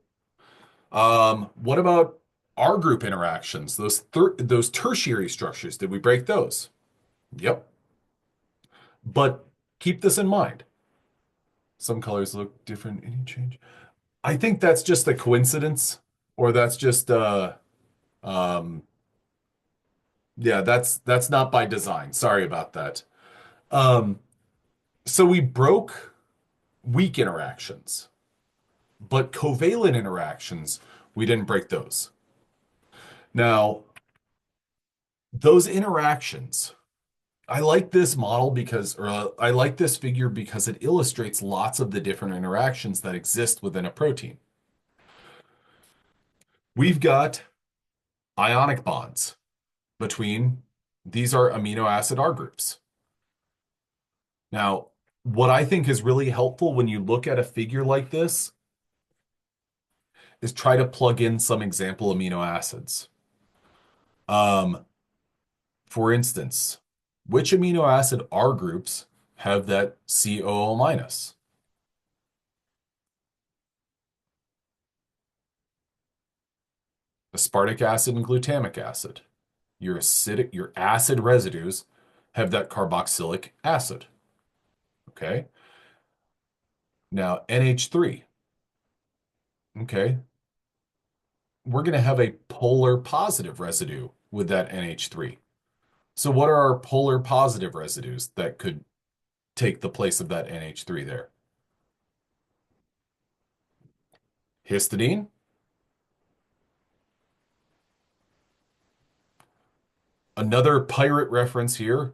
What about R group interactions? Those tertiary structures, did we break those? Yep. But keep this in mind. Some colors look different. Any change? I think that's just a coincidence, or that's just um yeah, that's not by design. Sorry about that. Um, so we broke weak interactions, but covalent interactions, we didn't break those. Now, those interactions, I like this model because, or I like this figure because it illustrates lots of the different interactions that exist within a protein. We've got ionic bonds between, these are amino acid R groups. Now, what I think is really helpful when you look at a figure like this is try to plug in some example amino acids. Um, for instance, which amino acid R groups have that COO minus? aspartic acid and glutamic acid. Your acid residues have that carboxylic acid. Okay. Now, NH3. Okay. We're going to have a polar positive residue with that NH3. So, what are our polar positive residues that could take the place of that NH3 there? Histidine, another pirate reference here.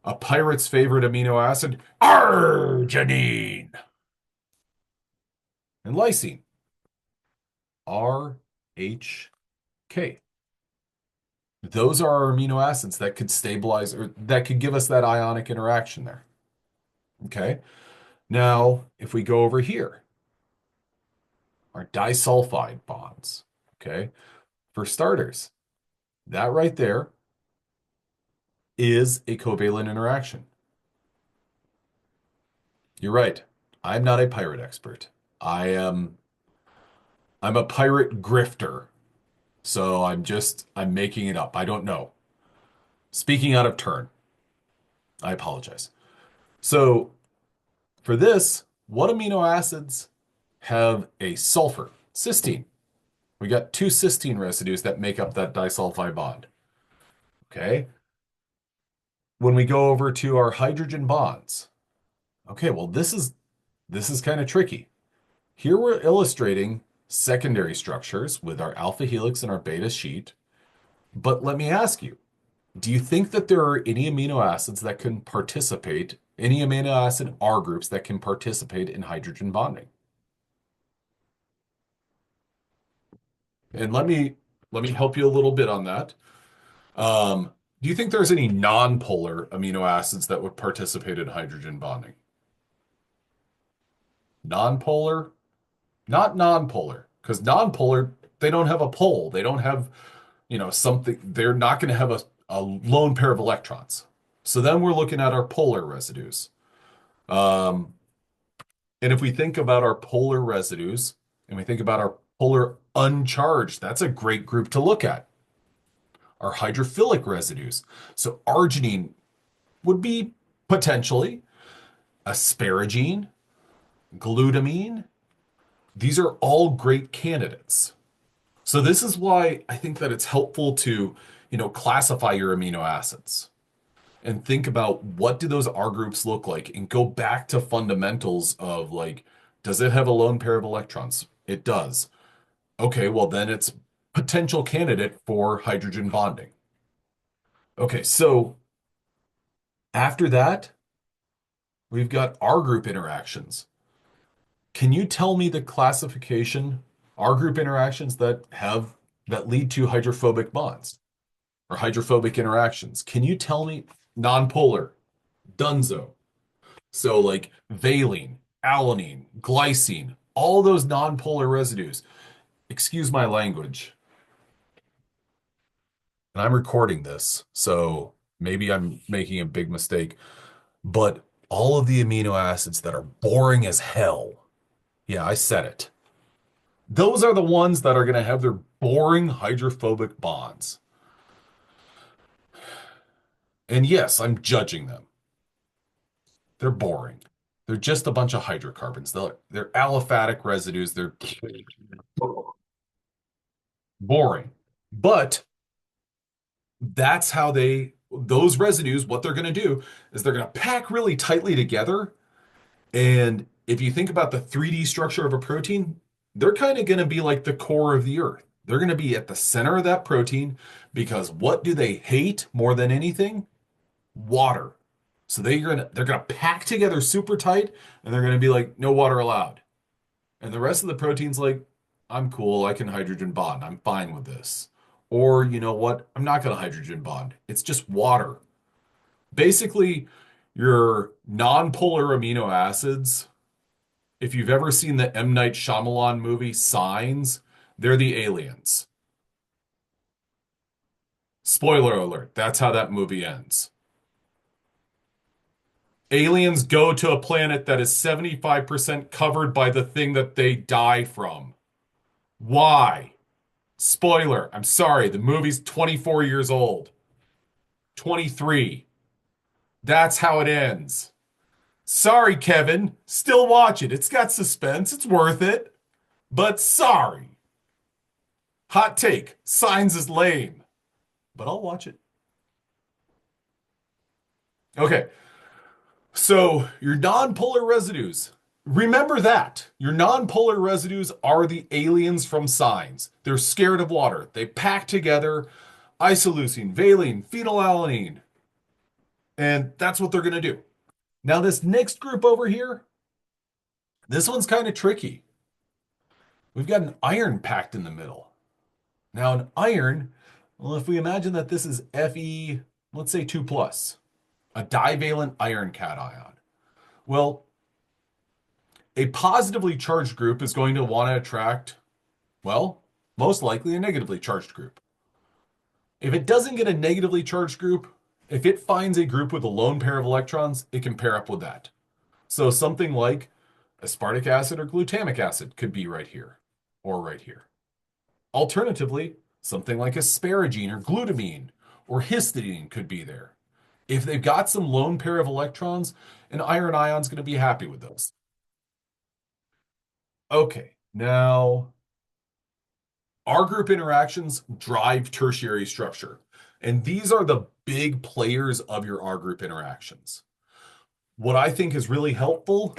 A pirate's favorite amino acid, arginine, and lysine, RHK. Those are our amino acids that could stabilize or that could give us that ionic interaction there. Okay. Now, if we go over here, our disulfide bonds. Okay. For starters, that right there is a covalent interaction. You're right. I'm not a pirate expert. I'm a pirate grifter. So I'm making it up. I don't know. Speaking out of turn. I apologize. So for this, what amino acids have a sulfur? Cysteine. We got two cysteine residues that make up that disulfide bond. Okay. When we go over to our hydrogen bonds, okay, well, this is kind of tricky. Here we're illustrating secondary structures with our alpha helix and our beta sheet. But let me ask you, do you think that there are any amino acids that can participate, any amino acid R groups that can participate in hydrogen bonding? And let me help you a little bit on that. Do you think there's any non-polar amino acids that would participate in hydrogen bonding? Non-polar? Not non-polar, because non-polar, they don't have a pole. They don't have, something, they're not going to have a lone pair of electrons. So then we're looking at our polar residues. Um, and if we think about our polar residues and we think about our polar uncharged, that's a great group to look at. Our hydrophilic residues. So arginine would be potentially asparagine, glutamine. These are all great candidates. So this is why I think that it's helpful to, classify your amino acids and think about what do those R groups look like and go back to fundamentals of like, does it have a lone pair of electrons? It does. Okay, well then it's potential candidate for hydrogen bonding. Okay, so after that, we've got R group interactions. Can you tell me the classification R group interactions that lead to hydrophobic bonds or hydrophobic interactions? Can you tell me nonpolar, dunzo? So like valine, alanine, glycine, all those nonpolar residues. Excuse my language. And I'm recording this, so maybe I'm making a big mistake, but all of the amino acids that are boring as hell. Yeah, I said it. Those are the ones that are going to have their boring hydrophobic bonds. And yes, I'm judging them. They're boring. They're just a bunch of hydrocarbons. They're aliphatic residues. They're boring. But that's how those residues, what they're going to do is they're going to pack really tightly together. And if you think about the 3D structure of a protein, they're kind of going to be like the core of the earth. They're going to be at the center of that protein because what do they hate more than anything? Water. So they're gonna pack together super tight and they're gonna be like, no water allowed. And the rest of the protein's like, I'm cool, I can hydrogen bond, I'm fine with this. Or you know what? I'm not gonna hydrogen bond. It's just water. Basically, your non-polar amino acids, if you've ever seen the M. Night Shyamalan movie Signs, they're the aliens. Spoiler alert, that's how that movie ends. Aliens go to a planet that is 75% covered by the thing that they die from. Why? Spoiler, I'm sorry, the movie's 24 years old. 23. That's how it ends. Sorry, Kevin. Still watch it. It's got suspense. It's worth it. But sorry. Hot take. Signs is lame. But I'll watch it. Okay. So your nonpolar residues. Remember that. Your nonpolar residues are the aliens from Signs. They're scared of water. They pack together isoleucine, valine, phenylalanine. And that's what they're going to do. Now, this next group over here, this one's kind of tricky. We've got an iron packed in the middle. Now, an iron, well, if we imagine that this is Fe, let's say 2 plus, a divalent iron cation. Well, a positively charged group is going to want to attract, well, most likely a negatively charged group. If it doesn't get a negatively charged group, if it finds a group with a lone pair of electrons, it can pair up with that. So something like aspartic acid or glutamic acid could be right here or right here. Alternatively, something like asparagine or glutamine or histidine could be there. If they've got some lone pair of electrons, an iron ion's going to be happy with those. Okay, now R group interactions drive tertiary structure. And these are the big players of your R group interactions. What I think is really helpful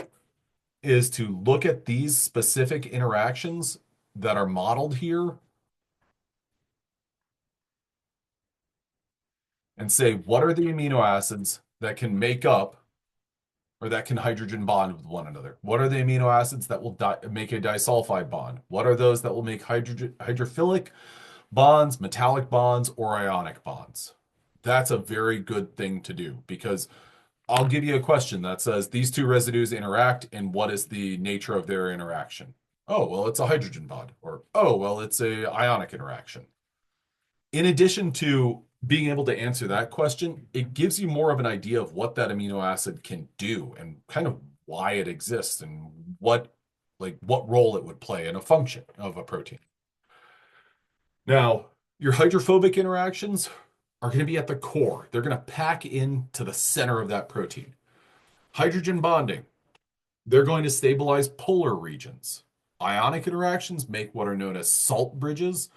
is to look at these specific interactions that are modeled here and say, what are the amino acids that can make up or that can hydrogen bond with one another? What are the amino acids that will make a disulfide bond? What are those that will make hydrophilic bonds, metallic bonds, or ionic bonds? That's a very good thing to do because I'll give you a question that says these two residues interact and what is the nature of their interaction? Oh, well, it's a hydrogen bond. Or, oh, well, it's a ionic interaction. In addition to being able to answer that question, it gives you more of an idea of what that amino acid can do and kind of why it exists and what role it would play in a function of a protein. Now, your hydrophobic interactions are going to be at the core. They're going to pack into the center of that protein. Hydrogen bonding, they're going to stabilize polar regions. Ionic interactions make what are known as salt bridges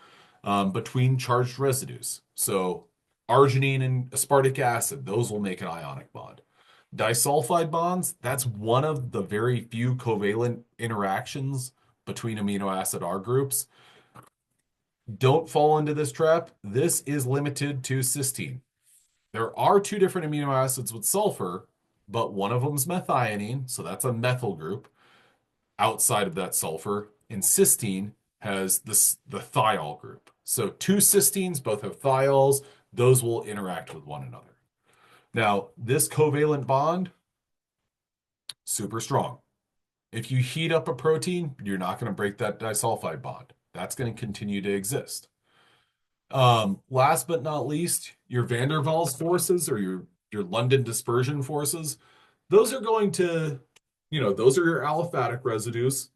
between charged residues. So arginine and aspartic acid, those will make an ionic bond. Disulfide bonds, that's one of the very few covalent interactions between amino acid R groups. Don't fall into this trap. This is limited to cysteine. There are two different amino acids with sulfur, but one of them is methionine, so that's a methyl group outside of that sulfur, and cysteine has the thiol group. So two cysteines both have thiols. Those will interact with one another. Now, this covalent bond, super strong. If you heat up a protein, you're not going to break that disulfide bond. That's going to continue to exist. Last but not least, your van der Waals forces or your London dispersion forces, those are going to, those are your aliphatic residues.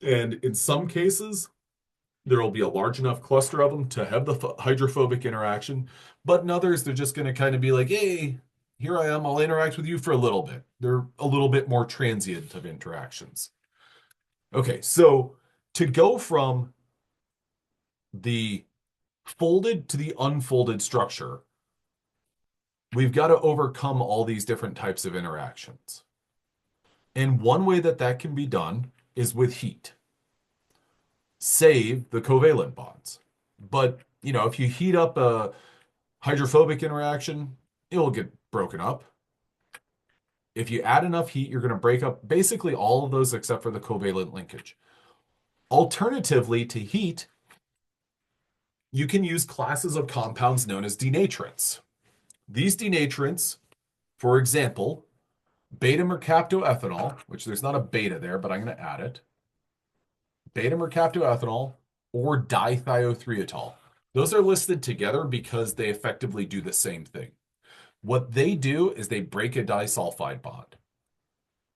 And in some cases, there will be a large enough cluster of them to have the hydrophobic interaction. But in others, they're just going to kind of be like, hey, here I am. I'll interact with you for a little bit. They're a little bit more transient of interactions. Okay, so to go from the folded to the unfolded structure, we've got to overcome all these different types of interactions. And one way that that can be done is with heat. Save the covalent bonds. But, if you heat up a hydrophobic interaction, it will get broken up. If you add enough heat, you're going to break up basically all of those except for the covalent linkage. Alternatively to heat, you can use classes of compounds known as denaturants. These denaturants, for example, beta mercaptoethanol, which there's not a beta there, but I'm going to add it, beta mercaptoethanol or dithiothiotol. Those are listed together because they effectively do the same thing. What they do is they break a disulfide bond.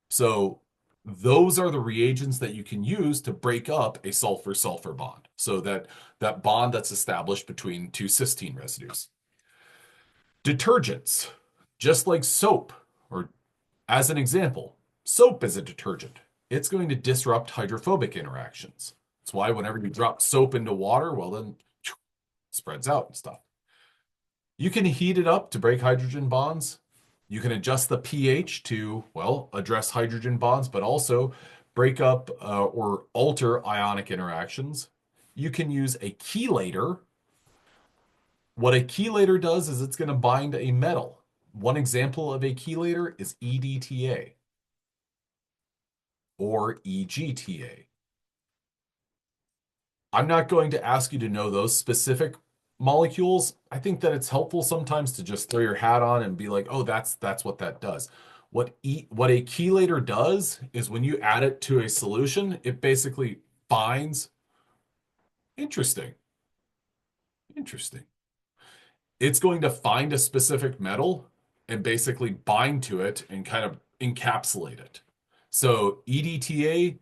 So those are the reagents that you can use to break up a sulfur-sulfur bond. So that bond that's established between two cysteine residues. Detergents, just like soap, or as an example, soap is a detergent. It's going to disrupt hydrophobic interactions. That's why whenever you drop soap into water, well, then it spreads out and stuff. You can heat it up to break hydrogen bonds. You can adjust the pH to, well, address hydrogen bonds, but also break up or alter ionic interactions. You can use a chelator. What a chelator does is it's going to bind a metal. One example of a chelator is EDTA or EGTA. I'm not going to ask you to know those specific molecules. I think that it's helpful sometimes to just throw your hat on and be like, oh, that's what that does. What a chelator does is when you add it to a solution, it basically binds. Interesting. Interesting. It's going to find a specific metal and basically bind to it and kind of encapsulate it. So EDTA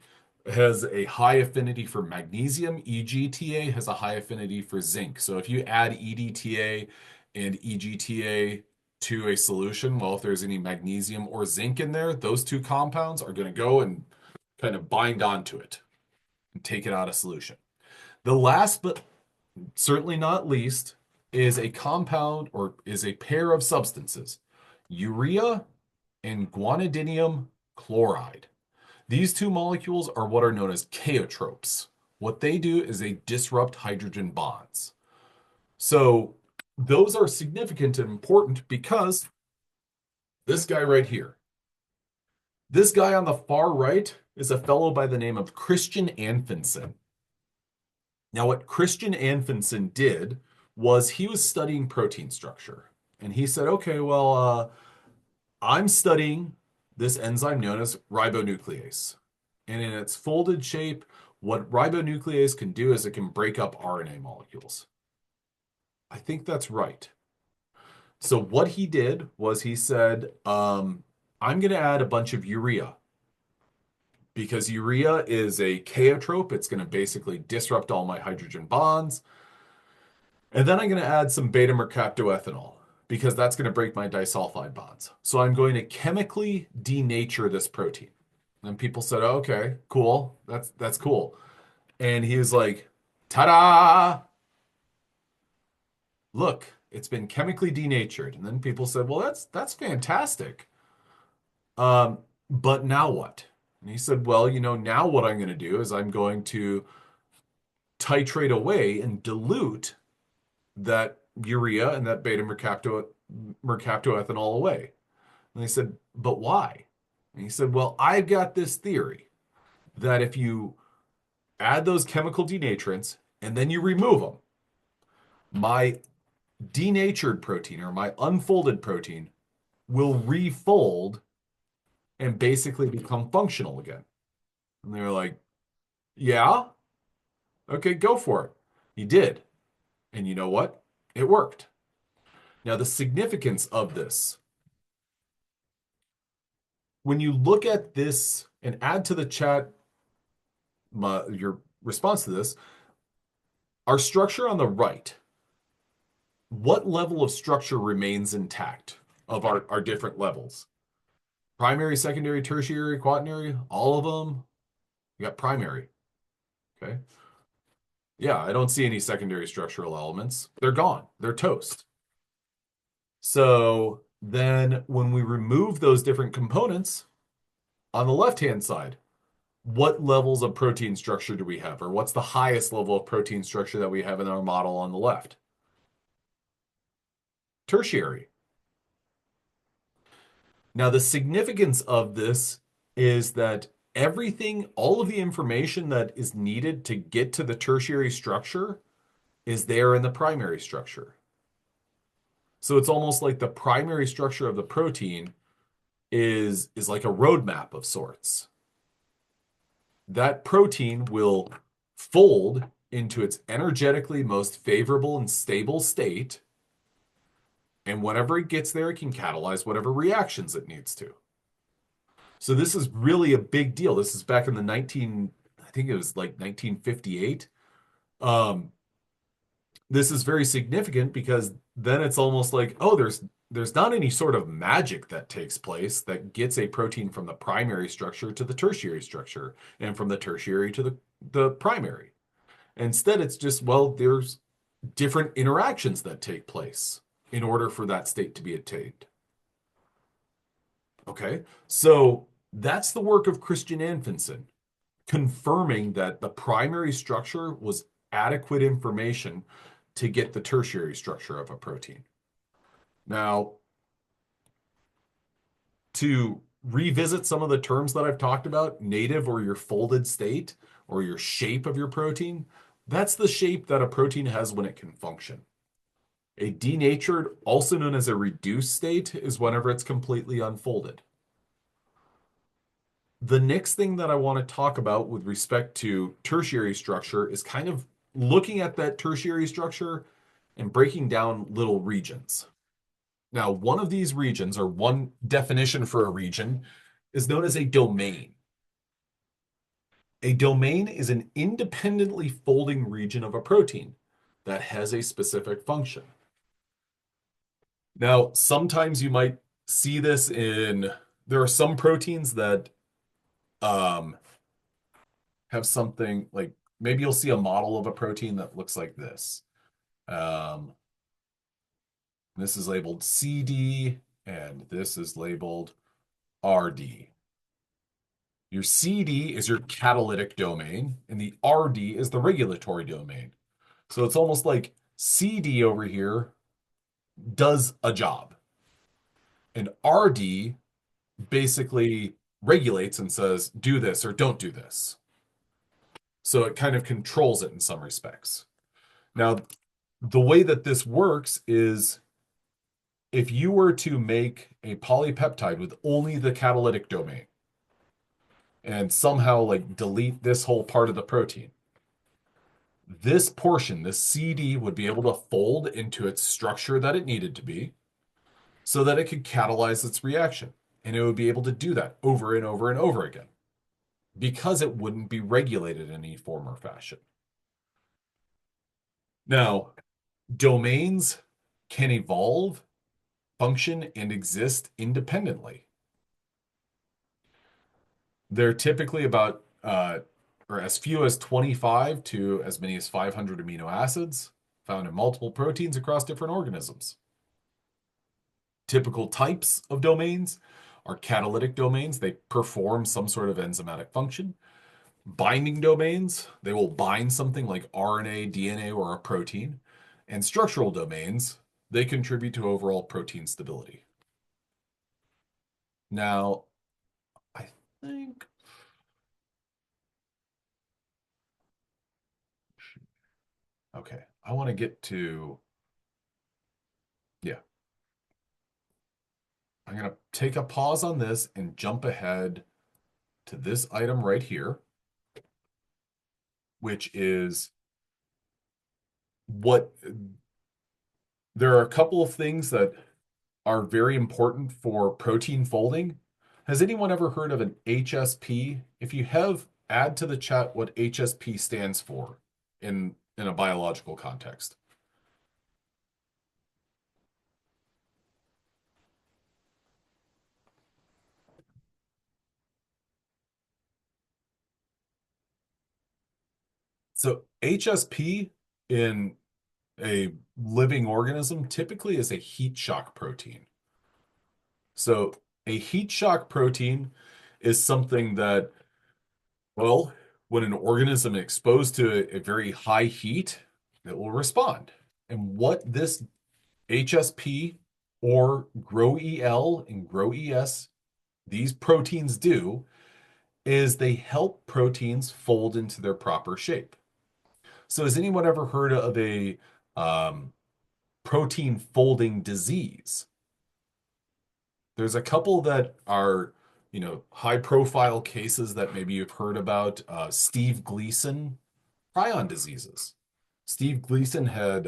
has a high affinity for magnesium. EGTA has a high affinity for zinc. So if you add EDTA and EGTA to a solution, well, if there's any magnesium or zinc in there, those two compounds are going to go and kind of bind onto it and take it out of solution. The last, but certainly not least, is a compound or is a pair of substances, urea and guanidinium chloride. These two molecules are what are known as chaotropes. What they do is they disrupt hydrogen bonds. So those are significant and important because this guy right here, this guy on the far right is a fellow by the name of Christian Anfinsen. Now, what Christian Anfinsen did was he was studying protein structure. And he said, okay, well, I'm studying this enzyme known as ribonuclease. And in its folded shape, what ribonuclease can do is it can break up RNA molecules. I think that's right. So what he did was he said, I'm going to add a bunch of urea because urea is a chaotrope. It's going to basically disrupt all my hydrogen bonds. And then I'm going to add some beta mercaptoethanol because that's going to break my disulfide bonds. So I'm going to chemically denature this protein. And people said, oh, okay, cool. That's cool. And he was like, ta-da! Look, it's been chemically denatured. And then people said, well, that's fantastic. Um, but now what? And he said, well, now what I'm going to do is I'm going to titrate away and dilute that urea and that beta mercaptoethanol away. And they said, but why? And he said, well, I've got this theory that if you add those chemical denaturants and then you remove them, my denatured protein or my unfolded protein will refold and basically become functional again. And they were like, yeah, okay, go for it. He did. And you know what? It worked. Now, the significance of this, when you look at this and add to the chat your response to this, our structure on the right, what level of structure remains intact of our different levels? Primary, secondary, tertiary, quaternary, all of them. You got primary. Okay. Yeah, I don't see any secondary structural elements. They're gone. They're toast. So then when we remove those different components on the left-hand side, what levels of protein structure do we have? Or what's the highest level of protein structure that we have in our model on the left? Tertiary. Now, the significance of this is that everything, all of the information that is needed to get to the tertiary structure is there in the primary structure. So it's almost like the primary structure of the protein is like a roadmap of sorts. That protein will fold into its energetically most favorable and stable state. And whenever it gets there, it can catalyze whatever reactions it needs to. So this is really a big deal. This is back in the 19, I think it was like 1958. Um, this is very significant because then it's almost like, oh, there's not any sort of magic that takes place that gets a protein from the primary structure to the tertiary structure and from the tertiary to the primary. Instead, it's just, well, there's different interactions that take place in order for that state to be attained. Okay, so that's the work of Christian Anfinsen, confirming that the primary structure was adequate information to get the tertiary structure of a protein. Now, to revisit some of the terms that I've talked about, native or your folded state or your shape of your protein, that's the shape that a protein has when it can function. A denatured, also known as a reduced state, is whenever it's completely unfolded. The next thing that I want to talk about with respect to tertiary structure is kind of looking at that tertiary structure and breaking down little regions. Now, one of these regions, or one definition for a region, is known as a domain. A domain is an independently folding region of a protein that has a specific function. Now, sometimes you might see this in, there are some proteins that um, have something like, maybe you'll see a model of a protein that looks like this. Um, this is labeled CD, and this is labeled RD. Your CD is your catalytic domain, and the RD is the regulatory domain. So it's almost like CD over here does a job, and RD basically regulates and says, do this or don't do this. So it kind of controls it in some respects. Now, the way that this works is if you were to make a polypeptide with only the catalytic domain and somehow like delete this whole part of the protein, this portion, this CD, would be able to fold into its structure that it needed to be so that it could catalyze its reaction. And it would be able to do that over and over and over again because it wouldn't be regulated in any form or fashion. Now, domains can evolve, function, and exist independently. They're typically about, or as few as 25 to as many as 500 amino acids found in multiple proteins across different organisms. Typical types of domains are catalytic domains. They perform some sort of enzymatic function. Binding domains, they will bind something like RNA, DNA, or a protein. And structural domains, they contribute to overall protein stability. Now, I think, okay, I want to get to, yeah, I'm going to take a pause on this and jump ahead to this item right here, which is what there are a couple of things that are very important for protein folding. Has anyone ever heard of an HSP? If you have, add to the chat what HSP stands for in a biological context. So HSP in a living organism typically is a heat shock protein. So a heat shock protein is something that, well, when an organism is exposed to a very high heat, it will respond. And what this HSP or GROW-EL and GROW-ES, these proteins do is they help proteins fold into their proper shape. So has anyone ever heard of a um, protein folding disease? There's a couple that are, high profile cases that maybe you've heard about. Steve Gleason, prion diseases. Steve Gleason had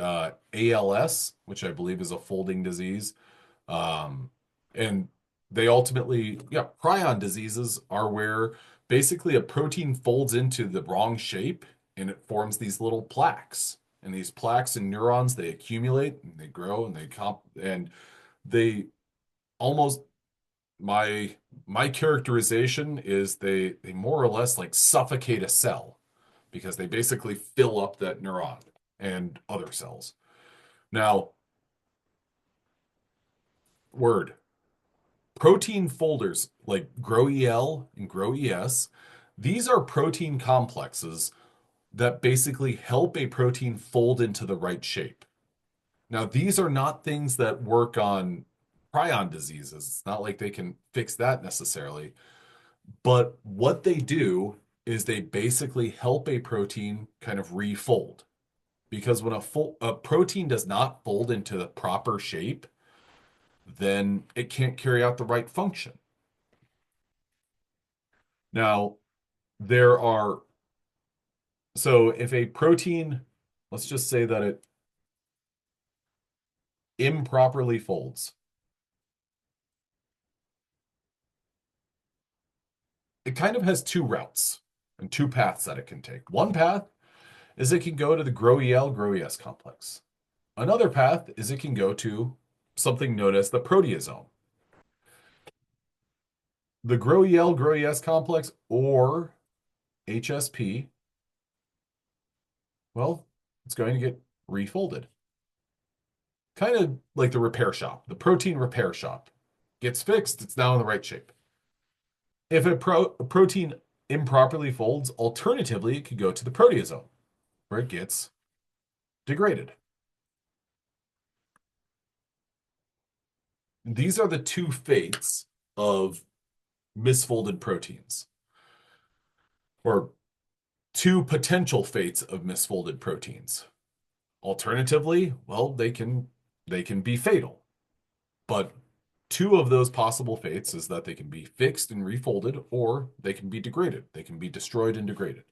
ALS, which I believe is a folding disease. Um, and they ultimately, yeah, prion diseases are where basically a protein folds into the wrong shape and it forms these little plaques. And these plaques in neurons, they accumulate and they grow and and they almost my my characterization is they more or less like suffocate a cell because they basically fill up that neuron and other cells. Now, word protein folders like GrowEL and GrowES, these are protein complexes that basically help a protein fold into the right shape. Now, these are not things that work on prion diseases. It's not like they can fix that necessarily. But what they do is they basically help a protein kind of refold. Because when a protein does not fold into the proper shape, then it can't carry out the right function. Now, there are, so if a protein, let's just say that it improperly folds, it kind of has two routes and two paths that it can take. One path is it can go to the GrowEL, GrowES complex. Another path is it can go to something known as the proteasome. The GrowEL, GrowES complex, or HSP, well, it's going to get refolded. Kind of like the repair shop, the protein repair shop. Gets fixed, it's now in the right shape. If a protein improperly folds, alternatively, it could go to the proteasome, where it gets degraded. These are the two fates of misfolded proteins, or two potential fates of misfolded proteins. Alternatively, well, they can be fatal. But two of those possible fates is that they can be fixed and refolded, or they can be degraded. They can be destroyed and degraded.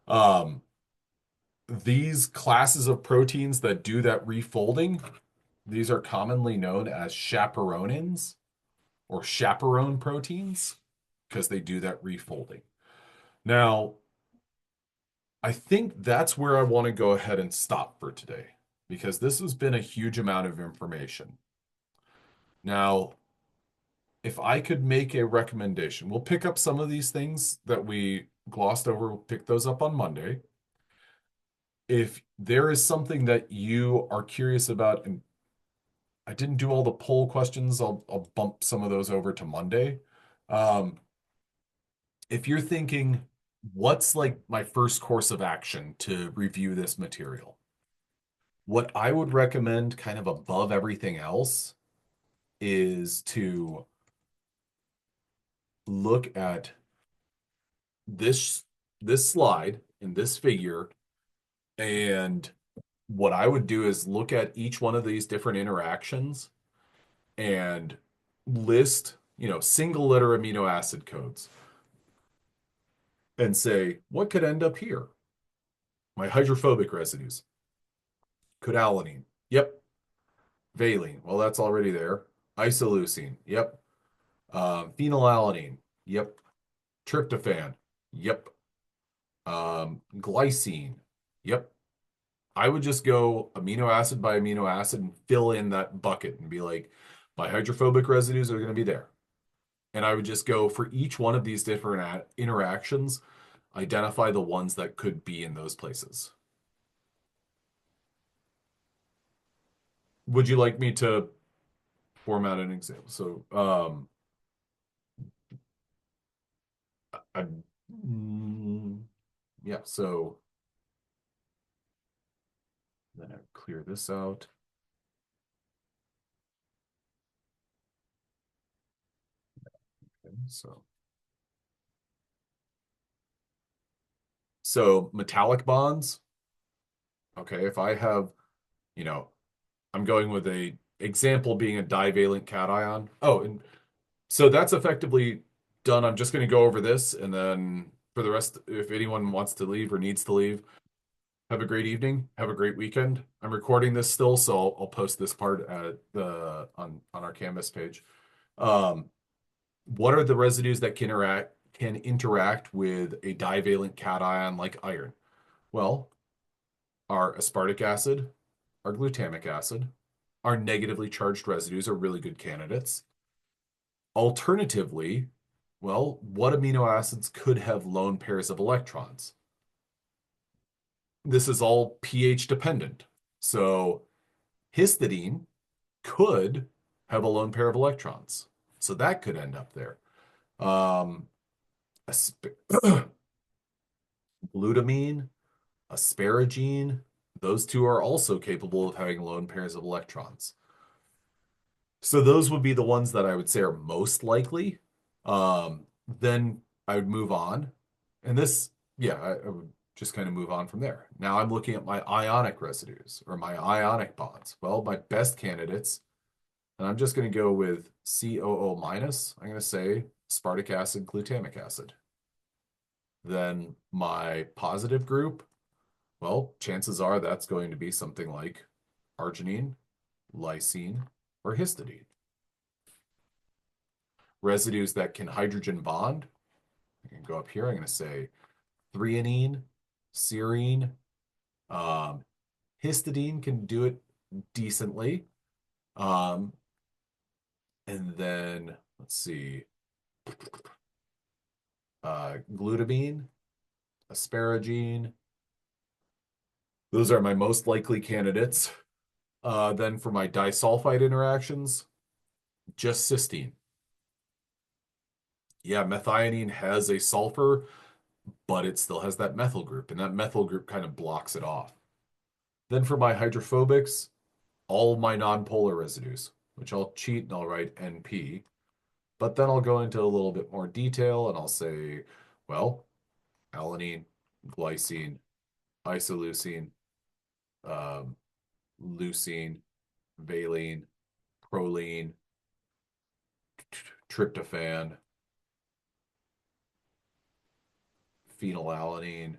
Um, these classes of proteins that do that refolding, these are commonly known as chaperonins or chaperone proteins because they do that refolding. Now, I think that's where I want to go ahead and stop for today because this has been a huge amount of information. Now, if I could make a recommendation, we'll pick up some of these things that we glossed over, we'll pick those up on Monday. If there is something that you are curious about, and I didn't do all the poll questions, I'll bump some of those over to Monday. Um, if you're thinking, what's like my first course of action to review this material? What I would recommend, kind of above everything else, is to look at this this slide and this figure, and what I would do is look at each one of these different interactions and list, single letter amino acid codes and say, what could end up here? My hydrophobic residues. Could alanine. Yep. Valine. Well, that's already there. Isoleucine. Yep. Phenylalanine. Yep. Tryptophan. Yep. Glycine. Yep. I would just go amino acid by amino acid and fill in that bucket and be like, my hydrophobic residues are going to be there. And I would just go for each one of these different interactions, identify the ones that could be in those places. Would you like me to format an example? So, I, mm, yeah, so then I clear this out. Okay, so metallic bonds. Okay, if I have, you know, I'm going with a example being a divalent cation. Oh, and so that's effectively done. I'm just going to go over this, and then for the rest, if anyone wants to leave or needs to leave, have a great evening. Have a great weekend. I'm recording this still, so I'll post this part at the on our Canvas page. Um, what are the residues that can interact with a divalent cation like iron? Well, our aspartic acid, our glutamic acid, our negatively charged residues are really good candidates. Alternatively, well, what amino acids could have lone pairs of electrons? This is all pH dependent. So histidine could have a lone pair of electrons. So that could end up there. Um, glutamine, asparagine, those two are also capable of having lone pairs of electrons. So those would be the ones that I would say are most likely. Then I would move on. And this, yeah, I would just kind of move on from there. Now I'm looking at my ionic residues or my ionic bonds. Well, my best candidates, and I'm just going to go with COO minus. I'm going to say aspartic acid, glutamic acid. Then my positive group, well, chances are that's going to be something like arginine, lysine, or histidine. Residues that can hydrogen bond, I can go up here. I'm going to say threonine, serine, um, histidine can do it decently. Um, and then let's see, glutamine, asparagine. Those are my most likely candidates. Then for my disulfide interactions, just cysteine. Yeah, methionine has a sulfur, but it still has that methyl group, and that methyl group kind of blocks it off. Then for my hydrophobics, all my nonpolar residues, which I'll cheat and I'll write NP. But then I'll go into a little bit more detail and I'll say, well, alanine, glycine, isoleucine, um, leucine, valine, proline, tryptophan, phenylalanine,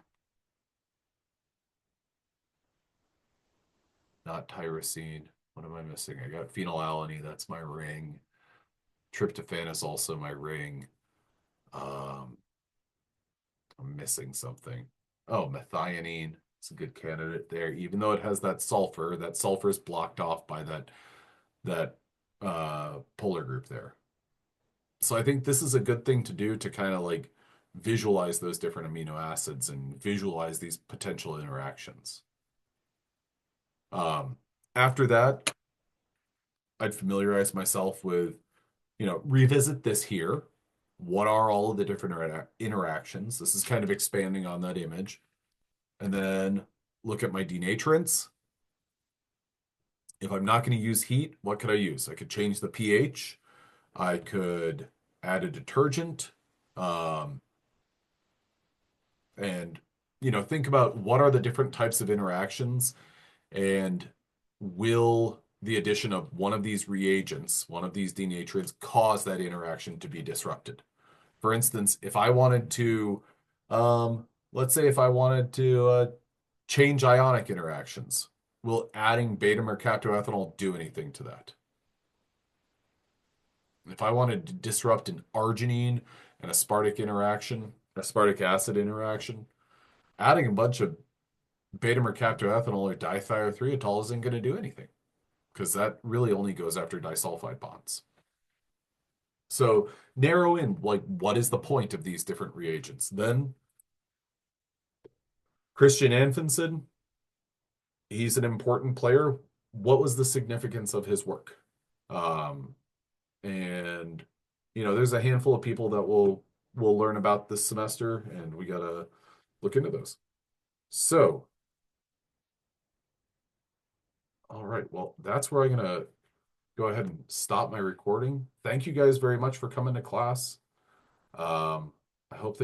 not tyrosine. What am I missing? I got phenylalanine, that's my ring. Tryptophan is also my ring. Um, I'm missing something. Oh, methionine. It's a good candidate there. Even though it has that sulfur is blocked off by that polar group there. So I think this is a good thing to do to kind of like visualize those different amino acids and visualize these potential interactions. Um, After that, I'd familiarize myself with, revisit this here. What are all of the different interactions? This is kind of expanding on that image. And then look at my denaturants. If I'm not going to use heat, what could I use? I could change the pH. I could add a detergent. Um, and, think about what are the different types of interactions and will the addition of one of these reagents, one of these denaturants, cause that interaction to be disrupted? For instance, if I wanted to, let's say if I wanted to change ionic interactions, will adding beta mercaptoethanol do anything to that? If I wanted to disrupt an arginine and aspartic interaction, aspartic acid interaction, adding a bunch of beta mercaptoethanol or dithiothiotol isn't going to do anything because that really only goes after disulfide bonds. So narrow in like what is the point of these different reagents. Then Christian Anfinsen, he's an important player. What was the significance of his work? Um, and there's a handful of people that we'll learn about this semester, and we gotta look into those. So, all right, well, that's where I'm gonna go ahead and stop my recording. Thank you guys very much for coming to class. I hope that